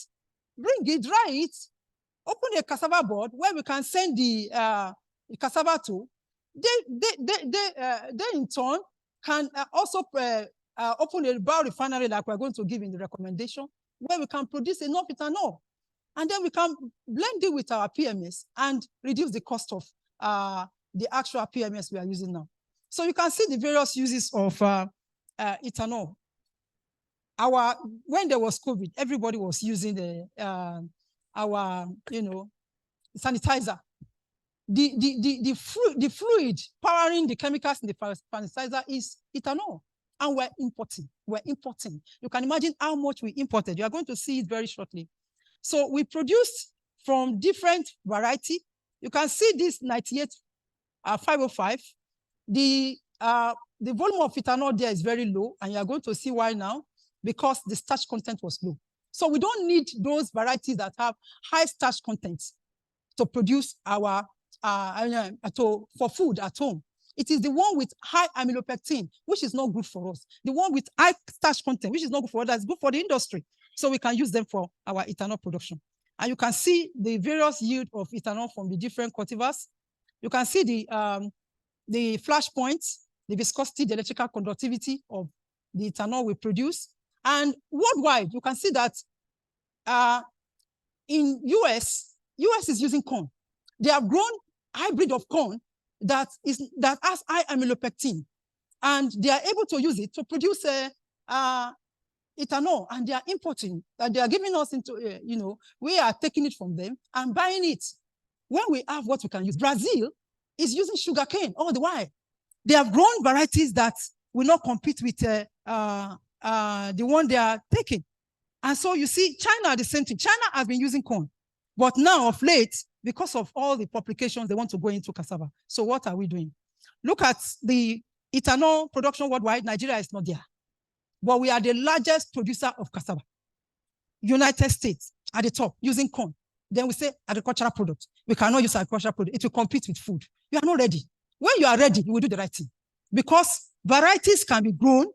bring it, dry it, open a cassava board where we can send the cassava to. They in turn can also open a biorefinery like we're going to give in the recommendation, where we can produce enough ethanol. And then we can blend it with our PMS and reduce the cost of the actual PMS we are using now. So you can see the various uses of ethanol. When there was COVID, everybody was using our sanitizer. The fluid powering the chemicals in the sanitizer is ethanol. And we're importing. You can imagine how much we imported. You are going to see it very shortly. So we produced from different variety. You can see this 98,505. The volume of ethanol there is very low, and you are going to see why now, because the starch content was low. So we don't need those varieties that have high starch content to produce our for food at home. It is the one with high amylopectin, which is not good for us. The one with high starch content, which is not good for us, that's good for the industry. So we can use them for our ethanol production. And you can see the various yield of ethanol from the different cultivars. You can see the flash points, the viscosity, the electrical conductivity of the ethanol we produce. And worldwide, you can see that in US is using corn. They have grown hybrid of corn that has high amylopectin, and they are able to use it to produce ethanol, and they are importing, and they are giving us into, we are taking it from them and buying it. When we have what we can use, Brazil is using sugarcane all the while. They have grown varieties that will not compete with the one they are taking. And so you see, China, the same thing. China has been using corn, but now of late, because of all the publications, they want to go into cassava. So what are we doing? Look at the ethanol production worldwide. Nigeria is not there, but we are the largest producer of cassava. United States at the top using corn. Then we say agricultural product. We cannot use agricultural product. It will compete with food. You are not ready. When you are ready, you will do the right thing, because varieties can be grown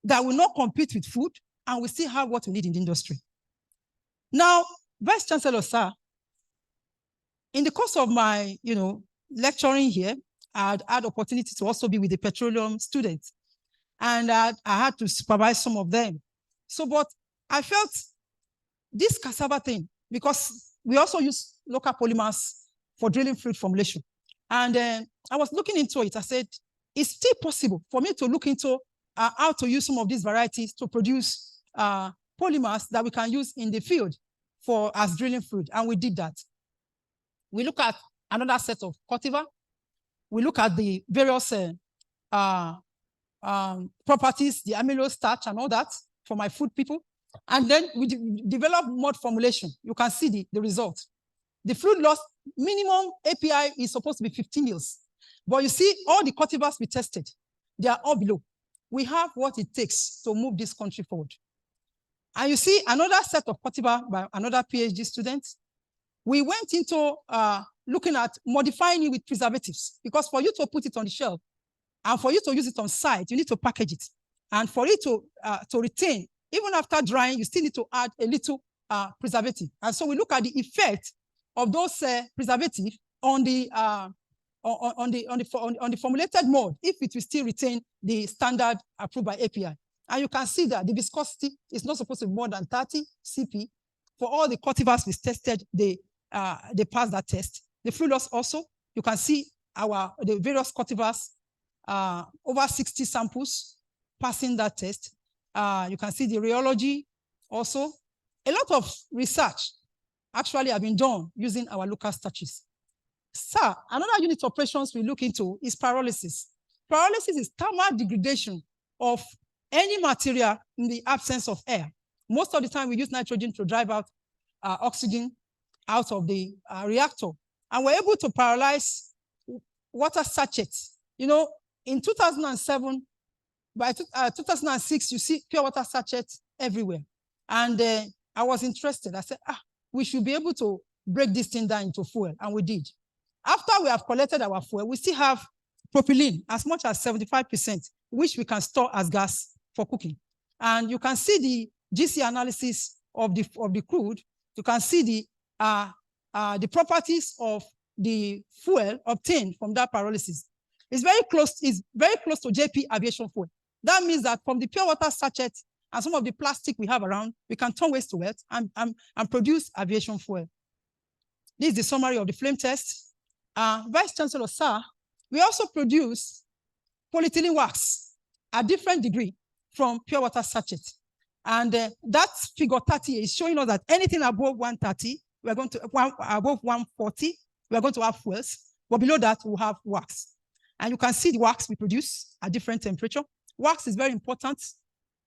that will not compete with food, and we still have what we need in the industry. Now, Vice Chancellor, sir, in the course of my, lecturing here, I had opportunity to also be with the petroleum students, and I had to supervise some of them. So, but I felt this cassava thing, because we also use local polymers for drilling fluid formulation. And I was looking into it. I said, it's still possible for me to look into how to use some of these varieties to produce polymers that we can use in the field as drilling fluid. And we did that. We look at another set of cultivar. We look at the various properties, the amylose starch and all that for my food people. And then we develop mud formulation. You can see the result. The fluid loss minimum API is supposed to be 15 mils. But you see, all the cultivars we tested, they are all below. We have what it takes to move this country forward. And you see another set of cultivar by another PhD student. We went into looking at modifying it with preservatives, because for you to put it on the shelf and for you to use it on site, you need to package it. And for it to retain, even after drying, you still need to add a little preservative. And so we look at the effect of those preservatives on the formulated mode, if it will still retain the standard approved by API. And you can see that the viscosity is not supposed to be more than 30 CP. For all the cultivars we tested, they passed that test. The fluid loss also, you can see the various cultivars, over 60 samples passing that test. You can see the rheology also. A lot of research actually have been done using our local starches. Sir, another unit of operations we look into is pyrolysis. Pyrolysis is thermal degradation of any material in the absence of air. Most of the time we use nitrogen to drive out oxygen out of the reactor. And we're able to pyrolyze water sachets. You know, in 2007, by 2006, you see pure water sachets everywhere. And I was interested. I said, we should be able to break this thing down into fuel, and we did. After we have collected our fuel, we still have propylene, as much as 75%, which we can store as gas for cooking. And you can see the GC analysis of the crude. You can see the properties of the fuel obtained from that pyrolysis. It's very close to JP aviation fuel. That means that from the pure water sachet and some of the plastic we have around, we can turn waste to wealth and produce aviation fuel. This is the summary of the flame test. Vice Chancellor, sir, we also produce polyethylene wax at different degree from pure water sachet. And that figure 30 is showing us that anything above 130, we're going to, above 140, we're going to have fuels, but below that, we'll have wax. And you can see the wax we produce at different temperature. Wax is very important.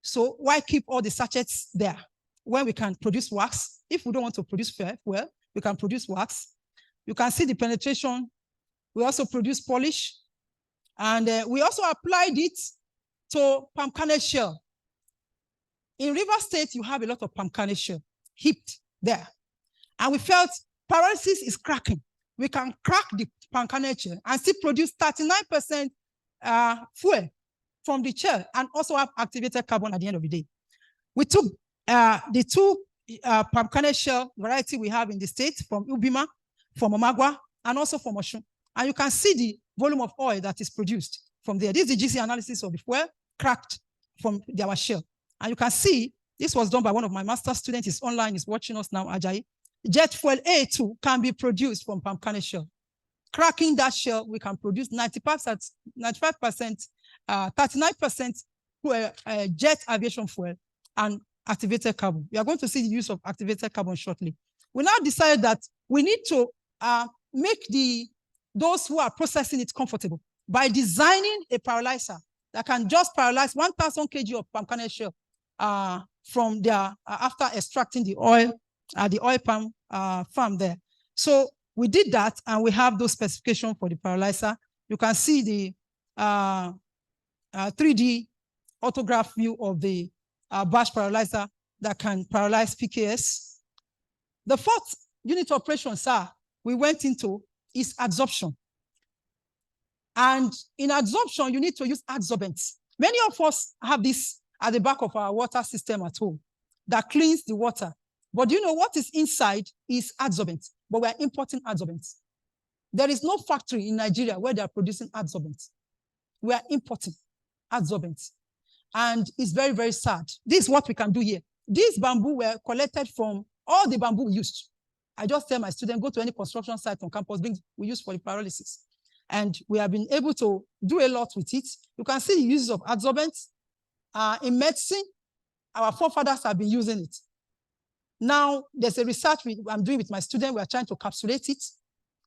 So why keep all the sachets there when we can produce wax? If we don't want to produce fuel, we can produce wax. You can see the penetration. We also produce polish. And we also applied it to palm kernel shell. In River State, you have a lot of palm kernel shell heaped there. And we felt pyrolysis is cracking. We can crack the palm kernel shell and still produce 39% fuel from the shell and also have activated carbon at the end of the day. We took the two palm kernel shell variety we have in the state from Ubima, from Omagwa, and also from Oshun. And you can see the volume of oil that is produced from there. This is the GC analysis of the fuel cracked from our shell. And you can see this was done by one of my master's students. He's online, he's watching us now, Ajayi. Jet fuel A2 can be produced from palm kernel shell. Cracking that shell, we can produce 95%, 39% jet aviation fuel and activated carbon. We are going to see the use of activated carbon shortly. We now decided that we need to make those who are processing it comfortable by designing a pyrolyzer that can just pyrolyze 1,000 kg of palm kernel shell from their after extracting the oil at the oil palm farm there. So we did that, and we have those specifications for the pyrolyzer. You can see the 3D autograph view of the batch pyrolyzer that can pyrolyze PKS. The fourth unit of operation, sir, we went into is adsorption. And in adsorption, you need to use adsorbents. Many of us have this at the back of our water system at home that cleans the water. But you know what is inside is adsorbents, but we're importing adsorbents. There is no factory in Nigeria where they are producing adsorbents. We are importing adsorbents. And it's very, very sad. This is what we can do here. These bamboo were collected from all the bamboo we used. I just tell my students, go to any construction site on campus, we use for the pyrolysis. And we have been able to do a lot with it. You can see the uses of adsorbents. In medicine, our forefathers have been using it. Now, there's a research I'm doing with my students. We are trying to capsulate it.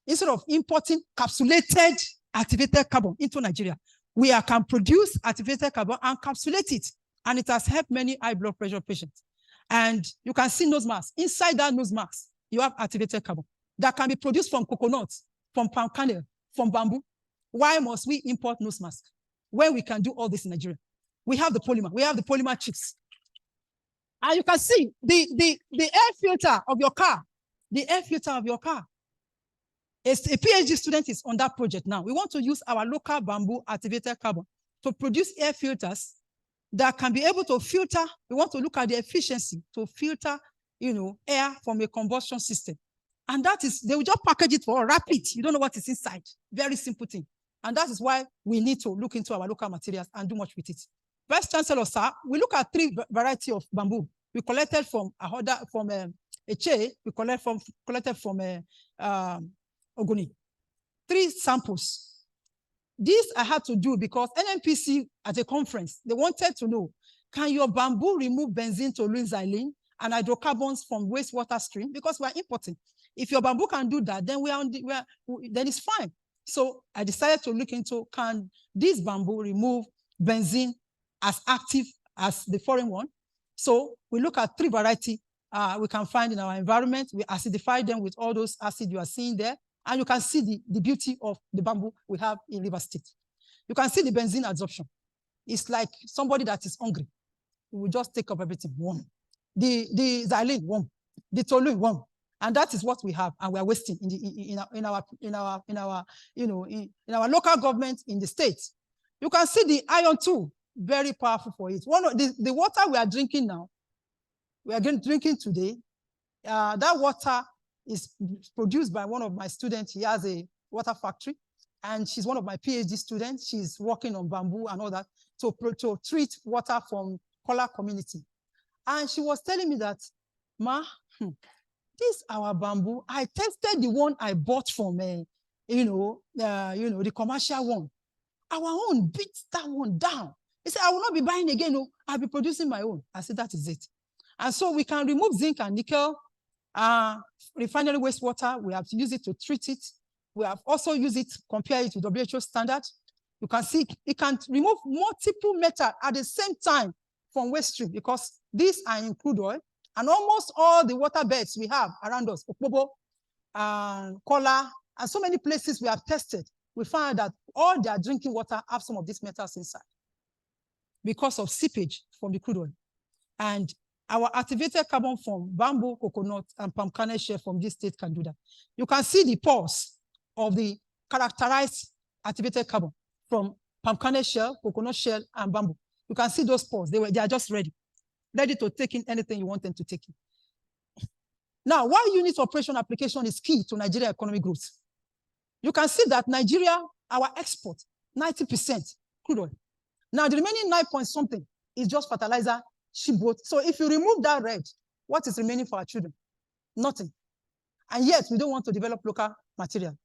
Instead of importing capsulated activated carbon into Nigeria, we can produce activated carbon and capsulate it. And it has helped many high blood pressure patients. And you can see nose mask. Inside that nose mask, you have activated carbon that can be produced from coconut, from palm kernel, from bamboo. Why must we import nose mask when we can do all this in Nigeria? We have the polymer. We have the polymer chips. And you can see the air filter of your car. The air filter of your car. A PhD student is on that project now. We want to use our local bamboo activated carbon to produce air filters that can be able to filter. We want to look at the efficiency to filter, air from a combustion system. And that is, they will just package it for wrap it. You don't know what is inside. Very simple thing. And that is why we need to look into our local materials and do much with it. Vice Chancellor, sir, we look at 3 varieties of bamboo. We collected from Eche, we collected from Ogoni. 3 samples. This I had to do because NNPC at a conference, they wanted to know, can your bamboo remove benzene, toluene, xylene, and hydrocarbons from wastewater stream? Because we are importing. If your bamboo can do that, then then it's fine. So I decided to look into, can this bamboo remove benzene as active as the foreign one? So we look at 3 varieties we can find in our environment. We acidify them with all those acids you are seeing there. And you can see the beauty of the bamboo we have in River State. You can see the benzene absorption. It's like somebody that is hungry. We will just take up everything, warm. The xylene, warm. The toluene, warm. And that is what we have, and we are wasting in our local government in the states. You can see the iron too, very powerful for it. One of the water we are drinking now, we are drinking today. That water is produced by one of my students. He has a water factory, and she's one of my PhD students. She's working on bamboo and all that to treat water from Kola community. And she was telling me that, Ma, this our bamboo, I tested the one I bought from, the commercial one. Our own beat that one down. He said, I will not be buying again. No, I'll be producing my own. I said, that is it. And so we can remove zinc and nickel, refinery wastewater. We have to use it to treat it. We have also used it, compare it with WHO standard. You can see it can remove multiple metals at the same time from waste stream because these are in crude oil. And almost all the water beds we have around us, Okpobo, Kola, and so many places we have tested, we found that all their drinking water have some of these metals inside because of seepage from the crude oil. And our activated carbon from bamboo, coconut, and palm kernel shell from this state can do that. You can see the pores of the characterized activated carbon from palm kernel shell, coconut shell, and bamboo. You can see those pores. They are just ready to take in anything you want them to take in. Now, why unit operation application is key to Nigeria economic growth? You can see that Nigeria, our export, 90% crude oil. Now, the remaining 9 point something is just fertilizer, shipboat. So if you remove that red, what is remaining for our children? Nothing. And yet, we don't want to develop local material.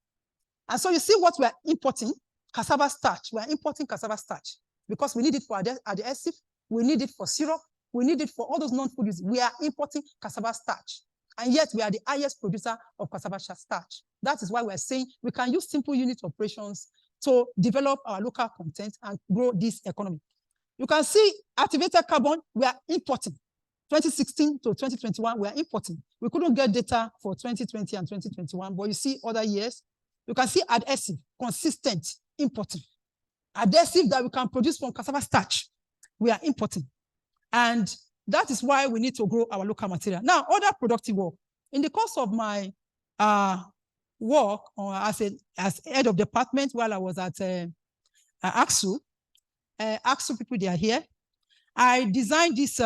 And so you see what we are importing, cassava starch. We are importing cassava starch because we need it for adhesive, we need it for syrup, we need it for all those non-food uses. We are importing cassava starch. And yet we are the highest producer of cassava starch. That is why we're saying we can use simple unit operations to develop our local content and grow this economy. You can see activated carbon, we are importing. 2016 to 2021, we are importing. We couldn't get data for 2020 and 2021, but you see other years. You can see adhesive, consistent, importing. Adhesive that we can produce from cassava starch, we are importing. And that is why we need to grow our local material. Now, other productive work. In the course of my work as head of department while I was at AXU people, they are here. I designed this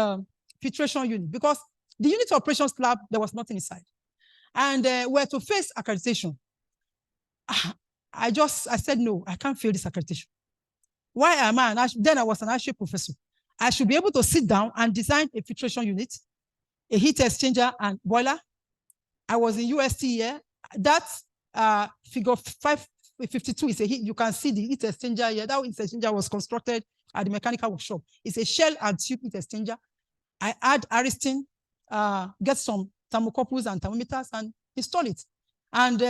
filtration unit because the unit operations lab, there was nothing inside. And we had to face accreditation. I said, no, I can't fail this accreditation. Why am I? Then I was an associate professor. I should be able to sit down and design a filtration unit, a heat exchanger and boiler. I was in UST here. That figure 552 is a heat. You can see the heat exchanger here. That heat exchanger was constructed at the mechanical workshop. It's a shell and tube heat exchanger. I add Ariston, get some thermocouples and thermometers and install it. And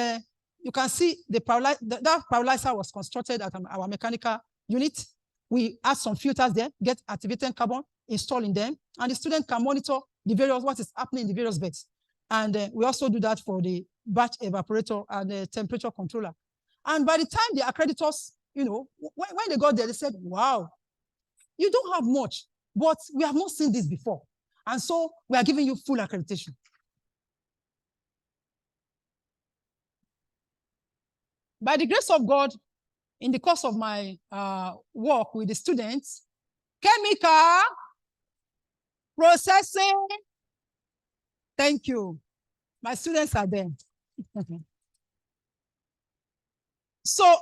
you can see that pyrolyzer was constructed at our mechanical unit. We add some filters there, get activated carbon, installing them, and the student can monitor what is happening in the various beds. And we also do that for the batch evaporator and the temperature controller. And by the time the accreditors, when they got there, they said, wow, you don't have much, but we have not seen this before. And so we are giving you full accreditation. By the grace of God, in the course of my work with the students, chemical, processing, thank you. My students are there. So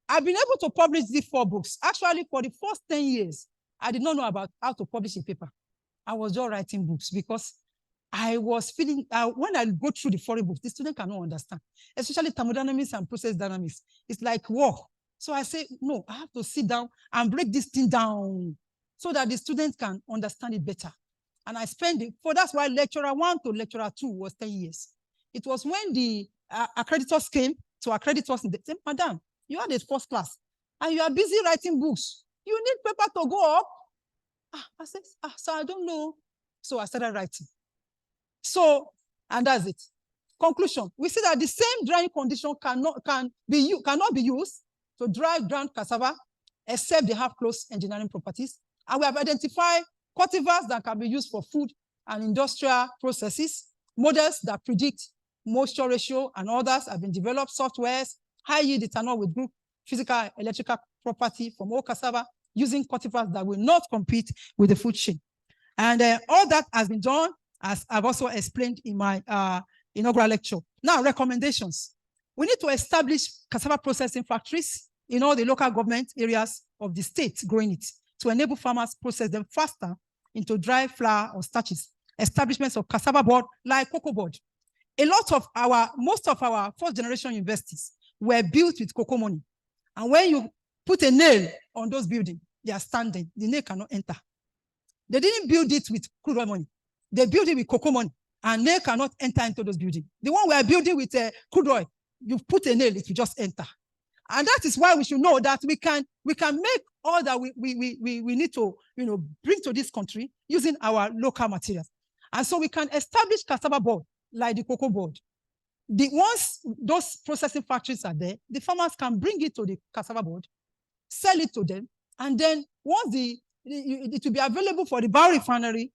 I've been able to publish these 4 books. Actually, for the first 10 years, I did not know about how to publish a paper. I was just writing books because I was feeling, when I go through the foreign books, the student cannot understand, especially thermodynamics and process dynamics. It's like war. So I say, no, I have to sit down and break this thing down so that the students can understand it better. And I spent it, that's why lecturer 1 to lecturer 2 was 10 years. It was when the accreditors came to accredit us, and they said, madam, you are the first class and you are busy writing books. You need paper to go up. I said, so I don't know. So I started writing. So, and that's it. Conclusion, we see that the same drying condition cannot be used to dry ground cassava except they have close engineering properties. And we have identified cultivars that can be used for food and industrial processes, models that predict moisture ratio, and others have been developed, softwares, high yield ethanol with good physical electrical property from all cassava using cultivars that will not compete with the food chain. And all that has been done, as I've also explained in my inaugural lecture. Now, recommendations. We need to establish cassava processing factories in all the local government areas of the state growing it to enable farmers process them faster into dry flour or starches. Establishments of cassava board like cocoa board. Most of our first generation universities were built with cocoa money. And when you put a nail on those buildings, they are standing, the nail cannot enter. They didn't build it with crude oil money. They built it with cocoa money, and nail cannot enter into those buildings. The one we are building with crude oil, you put a nail, it will just enter. And that is why we should know that we can make all that we need to bring to this country using our local materials. And so we can establish cassava board like the cocoa board. Once those processing factories are there, the farmers can bring it to the cassava board, sell it to them, and then once it will be available for the biorefinery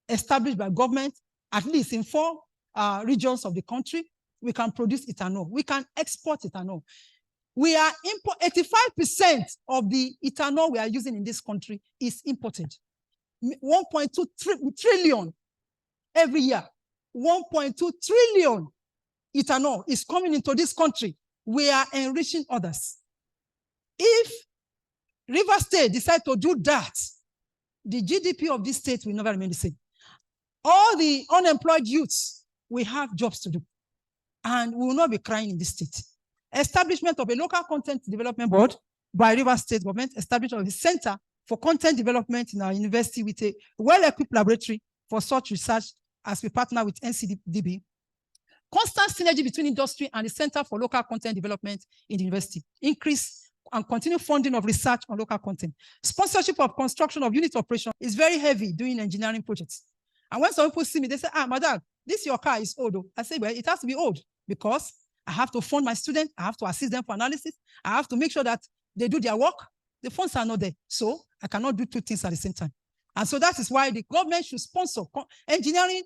established by government, at least in 4 regions of the country, we can produce ethanol. We can export ethanol. We are 85% of the ethanol we are using in this country is imported. 1.2 trillion every year. 1.2 trillion ethanol is coming into this country. We are enriching others. If River State decide to do that, the GDP of this state will never remain the same. All the unemployed youths will have jobs to do, and we will not be crying in this state. Establishment of a local content development board by River State government, establishment of a center for content development in our university with a well-equipped laboratory for such research as we partner with NCDB. Constant synergy between industry and the Center for Local Content Development in the university. Increase and continue funding of research on local content. Sponsorship of construction of unit operation is very heavy doing engineering projects. And when some people see me, they say, madam, your car is old. I say, well, it has to be old because I have to fund my students. I have to assist them for analysis. I have to make sure that they do their work. The funds are not there. So I cannot do 2 things at the same time. And so that is why the government should sponsor engineering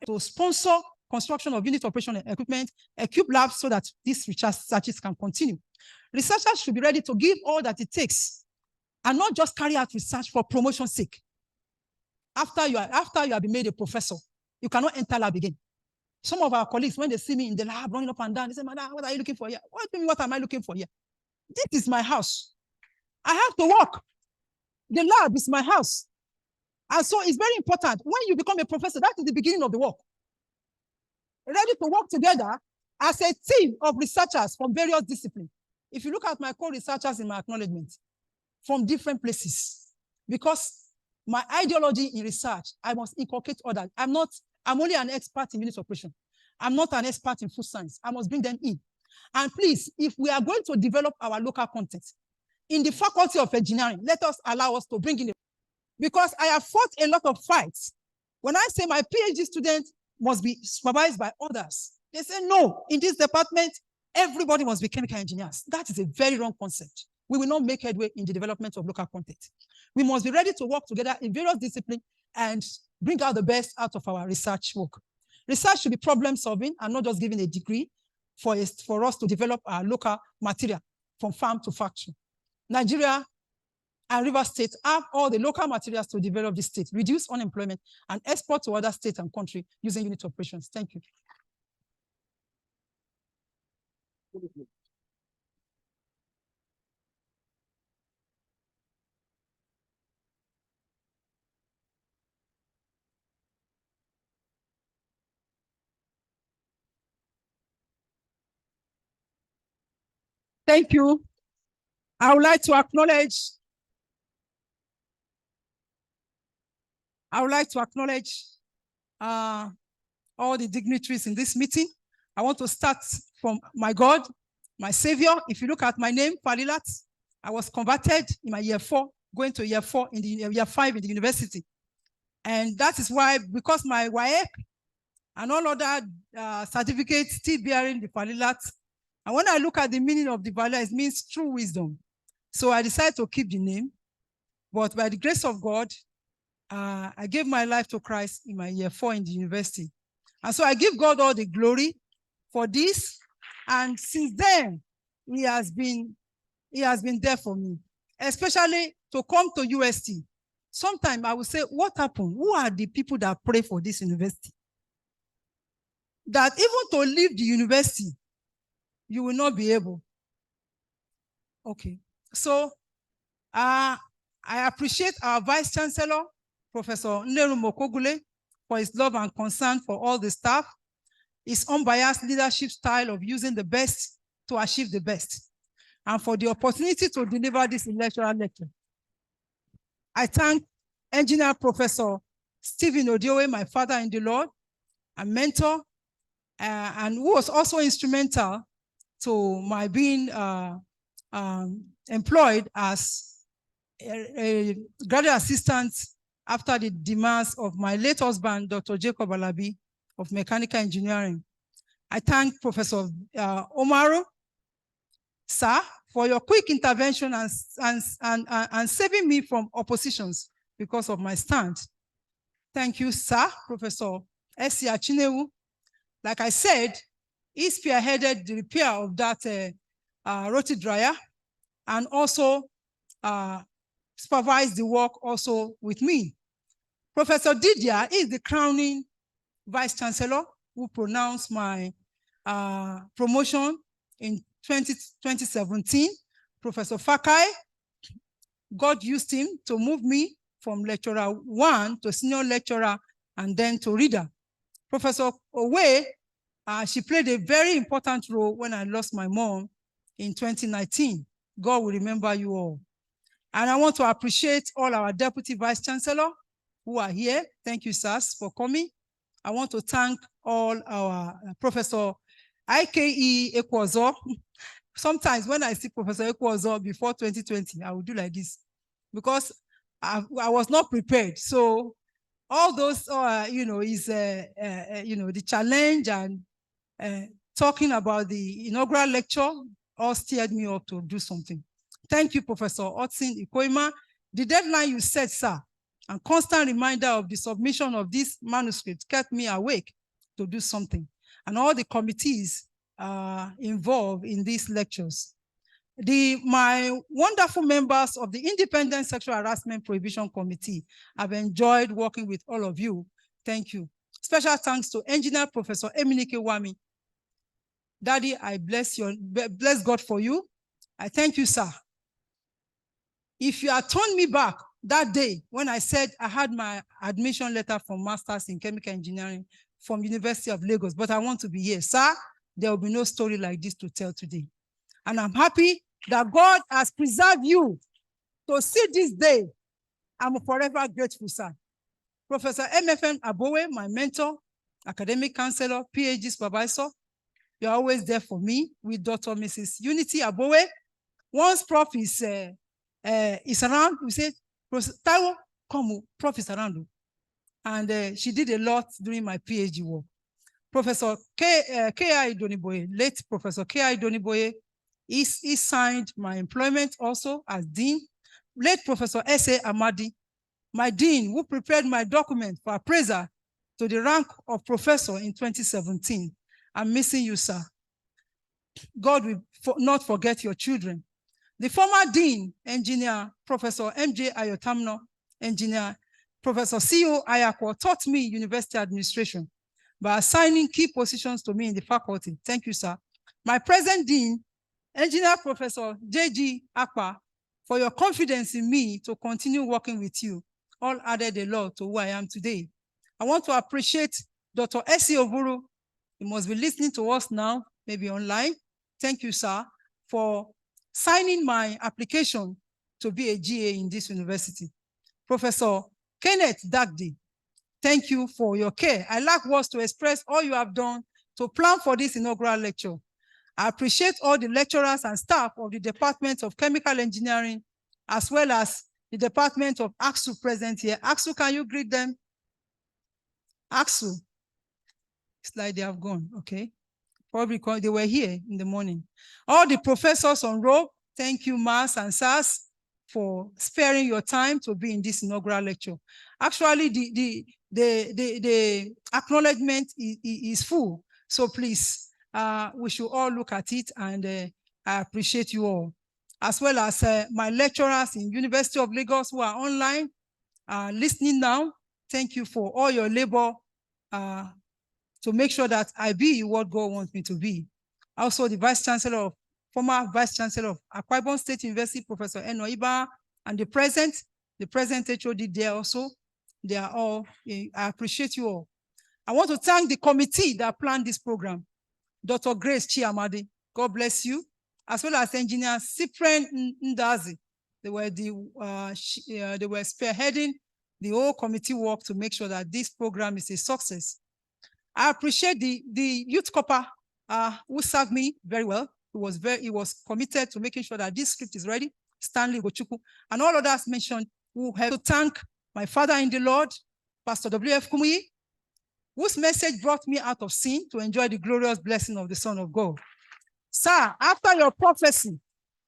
to sponsor construction of unit operation equipment, equip labs so that these researches can continue. Researchers should be ready to give all that it takes and not just carry out research for promotion's sake. After you have been made a professor, you cannot enter lab again. Some of our colleagues, when they see me in the lab running up and down, they say, madam, what are you looking for here? What am I looking for here? This is my house. I have to work. The lab is my house. And so it's very important. When you become a professor, that is the beginning of the work. Ready to work together as a team of researchers from various disciplines. If you look at my co-researchers in my acknowledgements from different places, because my ideology in research, I must inculcate others. I'm only an expert in unit operation. I'm not an expert in food science. I must bring them in. And please, if we are going to develop our local content in the Faculty of Engineering, let us allow us to bring in because I have fought a lot of fights When I say my PhD student must be supervised by others, they say, no, in this department, everybody must be chemical engineers. That is a very wrong concept. We will not make headway in the development of local content. We must be ready to work together in various disciplines and bring out the best out of our research work. Research should be problem solving and not just giving a degree for us to develop our local material from farm to factory. Nigeria and River State have all the local materials to develop this state, reduce unemployment, and export to other states and countries using unit operations. Thank you. Thank you. I would like to acknowledge all the dignitaries in this meeting. I want to start from my God, my Savior. If you look at my name, Falilat, I was converted in my year 4, going to year 5 in the university. And that is why, because my WAEC and all other certificates still bearing the Falilat, and when I look at the meaning of the Falilat, it means true wisdom. So I decided to keep the name, but by the grace of God, I gave my life to Christ in my year 4 in the university. And so I give God all the glory for this. And since then, he has been there for me, especially to come to UST. Sometimes I would say, what happened? Who are the people that pray for this university? That even to leave the university, you will not be able. Okay. So I appreciate our Vice Chancellor, Professor Nneru Mokogule, for his love and concern for all the staff, his unbiased leadership style of using the best to achieve the best, and for the opportunity to deliver this electoral lecture. I thank Engineer Professor Stephen Odiowe, my father in the Lord, a mentor, and who was also instrumental to my being employed as a graduate assistant after the demise of my late husband, Dr. Jacob Alabi of Mechanical Engineering. I thank Professor Omaru, sir, for your quick intervention and saving me from oppositions because of my stand. Thank you, sir, Professor S.C. Achinewu. Like I said, he spearheaded the repair of that roti dryer and also supervised the work also with me. Professor Didier is the crowning Vice Chancellor who pronounced my promotion in 2017. Professor Fakai, God used him to move me from lecturer 1 to senior lecturer and then to reader. Professor Owe, she played a very important role when I lost my mom in 2019. God will remember you all. And I want to appreciate all our Deputy Vice Chancellor who are here. Thank you, sirs, for coming. I want to thank all our Professor IKE Ekwozo. Sometimes when I see Professor Ekwozo before 2020, I will do like this because I was not prepared. So all those, is the challenge and talking about the inaugural lecture all steered me up to do something. Thank you, Professor Otsin Ikoima. The deadline you set, sir, and constant reminder of the submission of this manuscript kept me awake to do something. And all the committees involved in these lectures. My wonderful members of the Independent Sexual Harassment Prohibition Committee have enjoyed working with all of you. Thank you. Special thanks to Engineer Professor Eminike Wami. Daddy, I bless God for you. I thank you, sir. If you had turned me back that day when I said I had my admission letter for Masters in Chemical Engineering from University of Lagos, but I want to be here, sir, there will be no story like this to tell today. And I'm happy that God has preserved you to see this day. I'm forever grateful, sir. Professor MFN Abowe, my mentor, academic counselor, PhD supervisor, you're always there for me with Dr. Mrs. Unity Abowe. Once Prof is around, we say, Taiwo, come, Prof is around. and she did a lot during my PhD work. Professor K.I. Doniboye, late Professor K.I. Doniboye, he signed my employment also as Dean. Late Professor S.A. Amadi, my Dean, who prepared my document for appraisal to the rank of Professor in 2017. I'm missing you, sir. God will not forget your children. The former Dean, Engineer Professor M.J. Ayotamno, Engineer Professor C.O. Ayako, taught me university administration by assigning key positions to me in the faculty. Thank you, sir. My present Dean, Engineer Professor J.G. Akpa, for your confidence in me to continue working with you, all added a lot to who I am today. I want to appreciate Dr. S.E. Ovuru. He must be listening to us now, maybe online. Thank you, sir, for signing my application to be a GA in this university. Professor Kenneth Dagdi, thank you for your care. I lack words to express all you have done to plan for this inaugural lecture. I appreciate all the lecturers and staff of the Department of Chemical Engineering, as well as the Department of AXU present here. AXU, can you greet them? AXU. It's like they have gone, okay. Probably because they were here in the morning. All the professors on row, thank you, Mas and Sas, for sparing your time to be in this inaugural lecture. Actually, the acknowledgement is full, so please, we should all look at it, and I appreciate you all, as well as my lecturers in University of Lagos who are online, listening now. Thank you for all your labor to make sure that I be what God wants me to be. Also, the former Vice Chancellor of Akwa Ibom State University, Professor Eno Iba, and the present HOD there also. They are all, I appreciate you all. I want to thank the committee that planned this program. Dr. Grace Chiamadi, God bless you, as well as Engineer Cyprian Ndazi. They were spearheading the whole committee work to make sure that this program is a success. I appreciate the youth corps who served me very well. He was committed to making sure that this script is ready. Stanley Gochuku and all others mentioned, who have to thank my father in the Lord, Pastor W.F. Kumuyi, whose message brought me out of sin to enjoy the glorious blessing of the Son of God. Sir, after your prophecy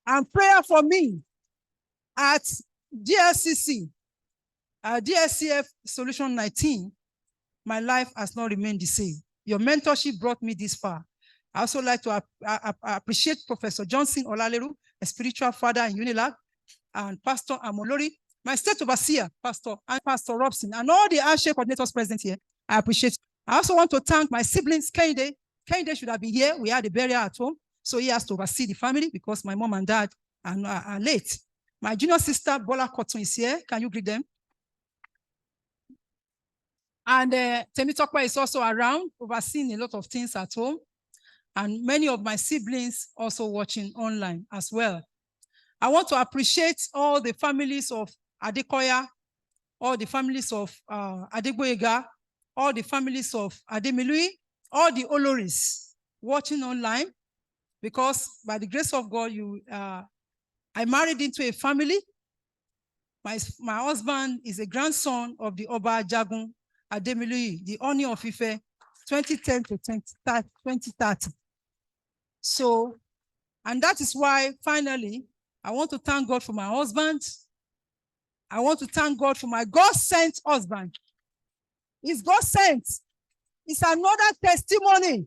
and prayer for me at DSCF Solution 19, my life has not remained the same. Your mentorship brought me this far. I also like to appreciate Professor Johnson Olaleru, a spiritual father in Unilag, and Pastor Amolori, my state overseer, Pastor Robson, and all the ASHE coordinators present here. I appreciate. I also want to thank my siblings, Kende. Kende should have been here. We had a burial at home, so he has to oversee the family because my mom and dad are late. My junior sister, Bola Cotton, is here. Can you greet them? And Temitokwa is also around, overseeing a lot of things at home. And many of my siblings also watching online as well. I want to appreciate all the families of Adekoya, all the families of Adegboyega, all the families of Ademiluyi, all the Oloris watching online, because by the grace of God, I married into a family. My husband is a grandson of the Oba Jagun Ademiluyi, the Oni of Ife, 2010 to 2030. So, and that is why finally, I want to thank God for my husband. I want to thank God for my God-sent husband. He's God-sent. It's another testimony.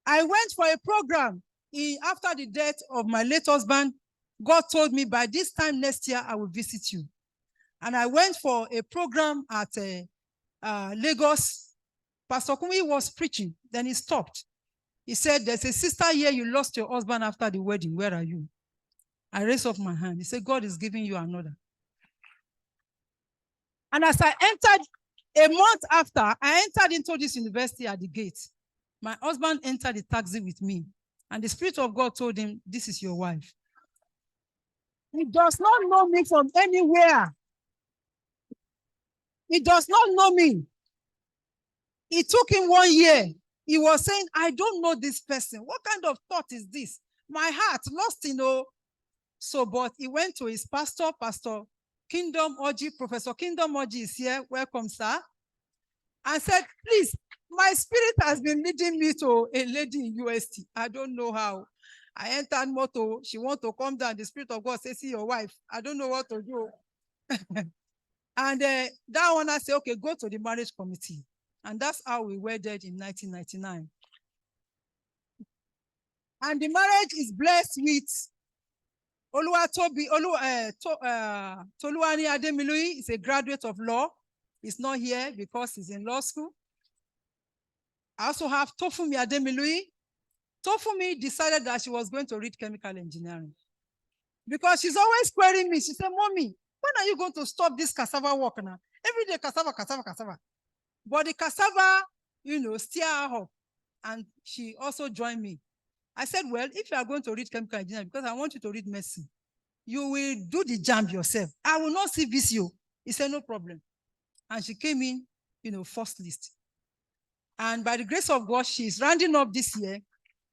I went for a program after the death of my late husband. God told me by this time next year, I will visit you. And I went for a program at Lagos. Pastor Kumi was preaching, then he stopped. He said, there's a sister here, you lost your husband after the wedding. Where are you? I raised up my hand. He said, God is giving you another. And as I entered, a month after, I entered into this university at the gate. My husband entered the taxi with me. And the Spirit of God told him, this is your wife. He does not know me from anywhere. He does not know me. It took him 1 year. He was saying, I don't know this person. What kind of thought is this? My heart lost, So, but he went to his pastor, Kingdom Oji, Professor Kingdom Oji is here. Welcome, sir. And said, please, my spirit has been leading me to a lady in UST. I don't know how. I entered moto. She want to come down. The Spirit of God says, see your wife. I don't know what to do. And that one, I say, okay, go to the marriage committee. And that's how we wedded in 1999. And the marriage is blessed with Toluwani Ademiluyi is a graduate of law. He's not here because he's in law school. I also have Tofumi Ademiluyi. Tofumi decided that she was going to read chemical engineering because she's always querying me. She said, Mommy, when are you going to stop this cassava work now? Every day, cassava, cassava, cassava. But the cassava, steer her up. And she also joined me. I said, well, if you are going to read chemical engineering, because I want you to read medicine, you will do the jam yourself. I will not see VCO. He said, no problem. And she came in, first list. And by the grace of God, she's rounding up this year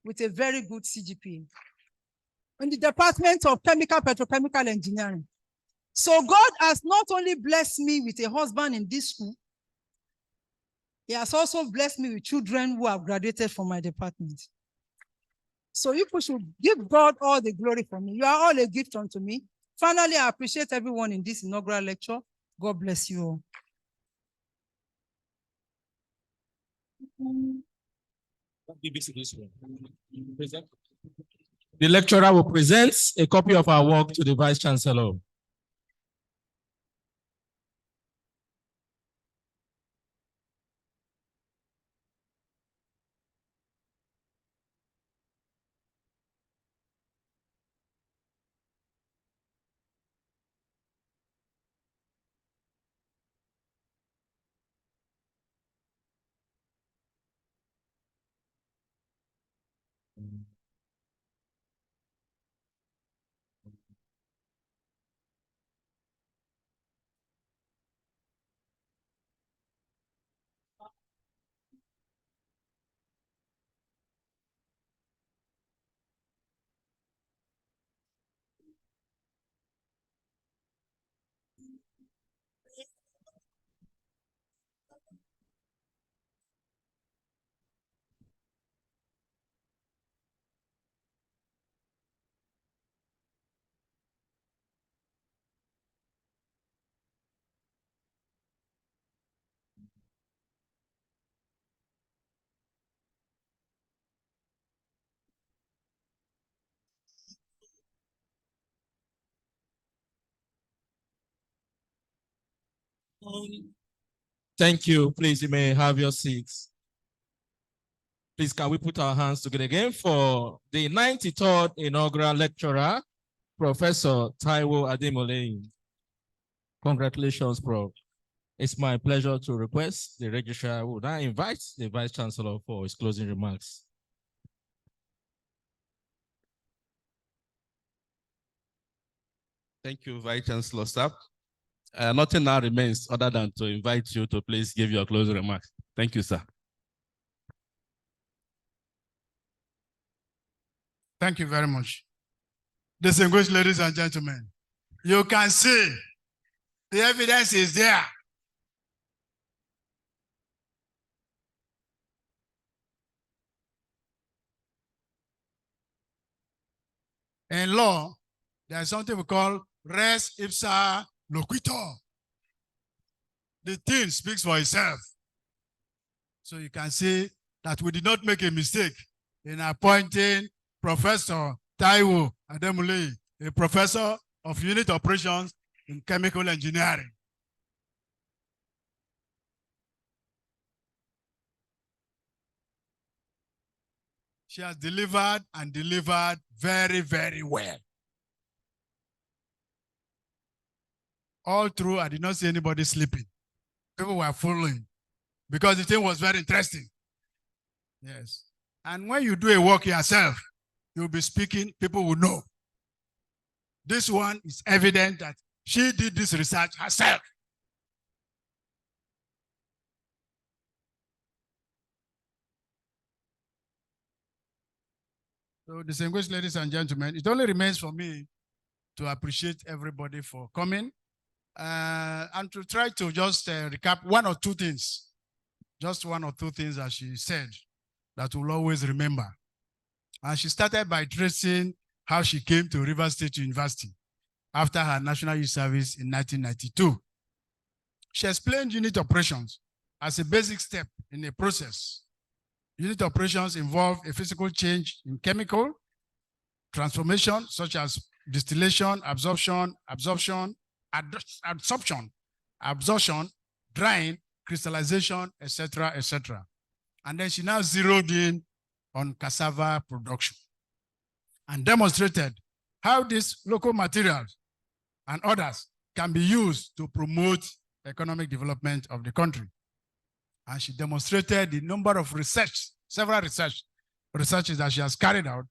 with a very good CGPA in the Department of Chemical Petrochemical Engineering. So God has not only blessed me with a husband in this school, He has also blessed me with children who have graduated from my department. So you should give God all the glory for me. You are all a gift unto me. Finally, I appreciate everyone in this inaugural lecture. God bless you all. The lecturer will present a copy of our work to the Vice Chancellor. Thank you. Please, you may have your seats. Please, can we put our hands together again for the 93rd inaugural lecturer, Professor Taiwo Ademiluyi. Congratulations, Prof. It's my pleasure to request the registrar will now invite the Vice Chancellor for his closing remarks. Thank you, Vice Chancellor, sir. Nothing now remains other than to invite you to please give your closing remarks. Thank you, sir. Thank you very much. Distinguished ladies and gentlemen, you can see the evidence is there. In law, there's something we call res ipsa loquitur. The thing speaks for itself. So you can see that we did not make a mistake in appointing Professor Taiwo Ademiluyi, a professor of unit operations in chemical engineering. She has delivered and delivered very, very well. All through, I did not see anybody sleeping. People were following because the thing was very interesting. Yes. And when you do a work yourself, you'll be speaking, people will know. This one is evident that she did this research herself. So, distinguished ladies and gentlemen, it only remains for me to appreciate everybody for coming. And to try to just recap one or two things, just one or two things that she said that we'll always remember. And she started by tracing how she came to Rivers State University after her National Youth Service in 1992. She explained unit operations as a basic step in a process. Unit operations involve a physical change in chemical transformation, such as distillation, absorption, drying, crystallization, etc., etc. And then she now zeroed in on cassava production and demonstrated how these local materials and others can be used to promote economic development of the country. And she demonstrated the number of several researches that she has carried out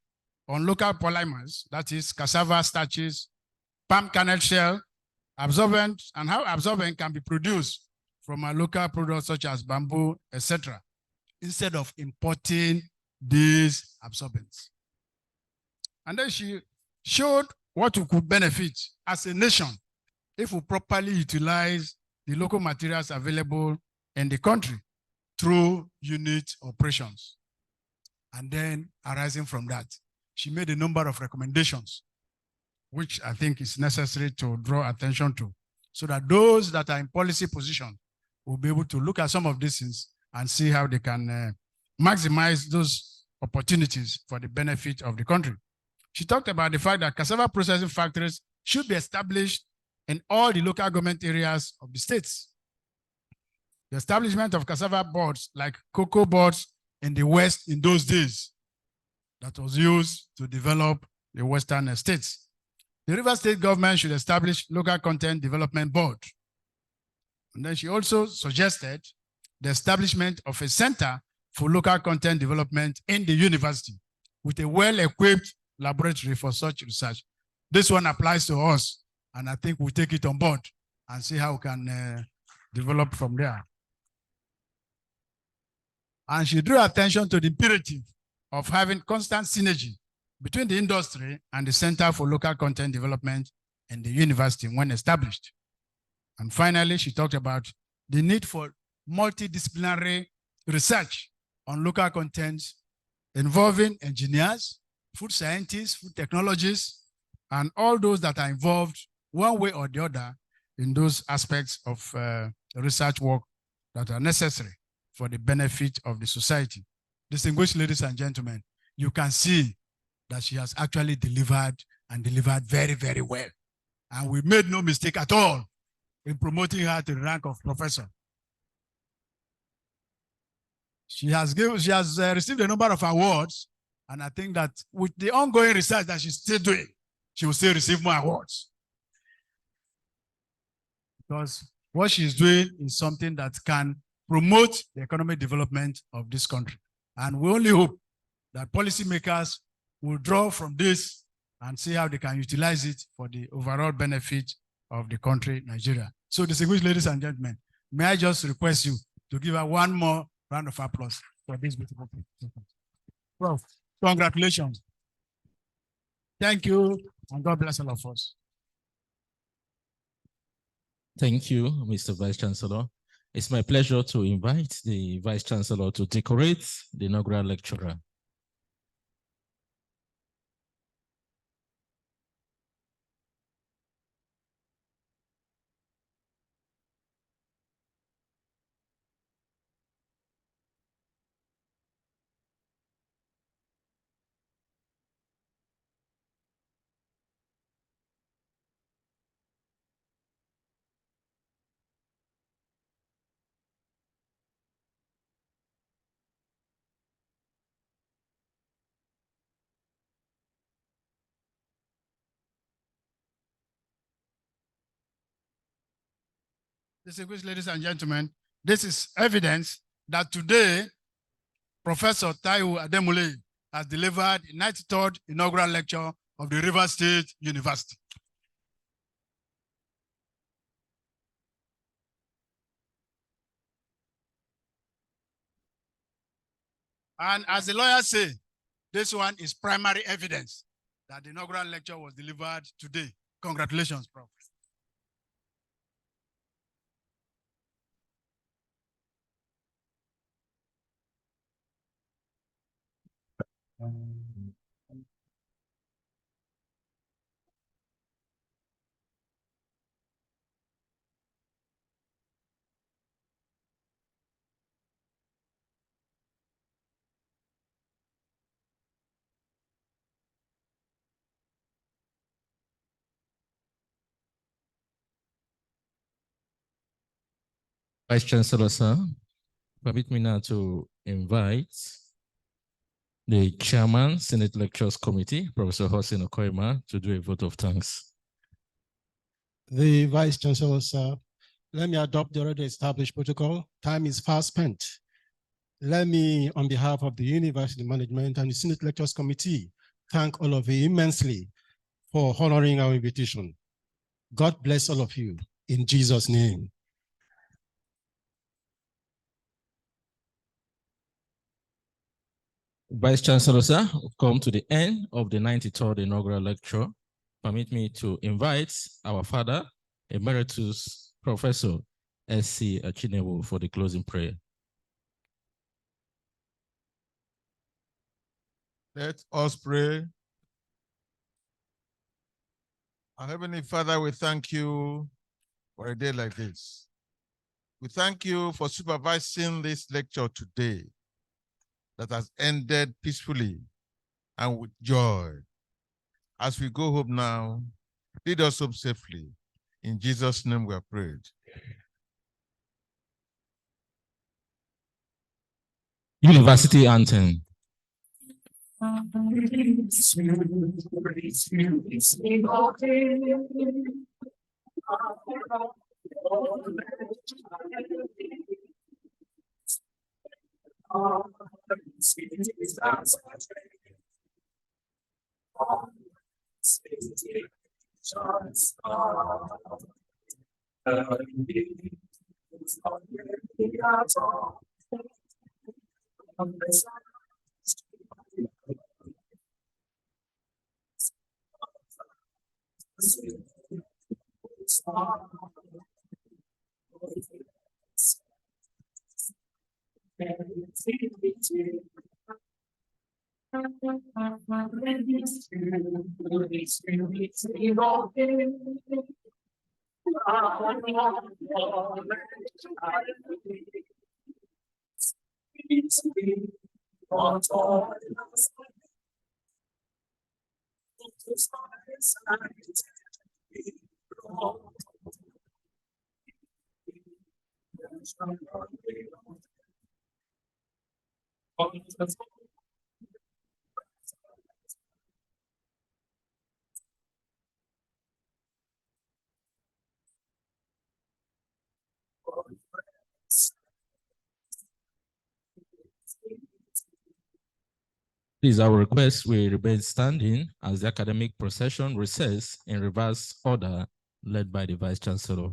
on local polymers, that is cassava starches, palm kernel shell, absorbent, and how absorbent can be produced from a local products such as bamboo, etc., instead of importing these absorbents. And then she showed what we could benefit as a nation if we properly utilize the local materials available in the country through unit operations. And then arising from that, she made a number of recommendations, which I think is necessary to draw attention to, so that those that are in policy position will be able to look at some of these things and see how they can maximize those opportunities for the benefit of the country. She talked about the fact that cassava processing factories should be established in all the local government areas of the states. The establishment of cassava boards, like cocoa boards in the West in those days, that was used to develop the Western states. The River State government should establish local content development board. And then she also suggested the establishment of a center for local content development in the university with a well-equipped laboratory for such research. This one applies to us, and I think we'll take it on board and see how we can develop from there. And she drew attention to the imperative of having constant synergy between the industry and the Center for Local Content Development and the university when established. And finally, she talked about the need for multidisciplinary research on local contents involving engineers, food scientists, food technologists, and all those that are involved one way or the other in those aspects of research work that are necessary for the benefit of the society. Distinguished ladies and gentlemen, you can see that she has actually delivered and delivered very, very well. And we made no mistake at all in promoting her to the rank of professor. She has received a number of awards, and I think that with the ongoing research that she's still doing, she will still receive more awards. Because what she's doing is something that can promote the economic development of this country. And we only hope that policymakers will draw from this and see how they can utilize it for the overall benefit of the country, Nigeria. So, distinguished ladies and gentlemen, may I just request you to give her one more round of applause for this beautiful thing. Prof, congratulations. Thank you, and God bless all of us. Thank you, Mr. Vice Chancellor. It's my pleasure to invite the Vice Chancellor to decorate the inaugural lecturer. Distinguished ladies and gentlemen, this is evidence that today, Professor Taiwo Ademiluyi has delivered the 93rd inaugural lecture of the Rivers State University. And as the lawyers say, this one is primary evidence that the inaugural lecture was delivered today. Congratulations, Prof. Vice Chancellor, sir, permit me now to invite the Chairman, Senate Lectures Committee, Professor Hossein Okoima, to do a vote of thanks. The Vice Chancellor, sir, let me adopt the already established protocol. Time is fast spent. Let me, on behalf of the University Management and the Senate Lectures Committee, thank all of you immensely for honoring our invitation. God bless all of you, in Jesus' name. Vice Chancellor, sir, we've come to the end of the 93rd inaugural lecture. Permit me to invite our father, Emeritus Professor S.C. Achinewo, for the closing prayer. Let us pray. Our Heavenly Father, we thank you for a day like this. We thank you for supervising this lecture today that has ended peacefully and with joy. As we go home now, lead us home safely. In Jesus' name we are prayed. University Anthem. Please, our request will remain standing as the academic procession recess in reverse order led by the Vice Chancellor.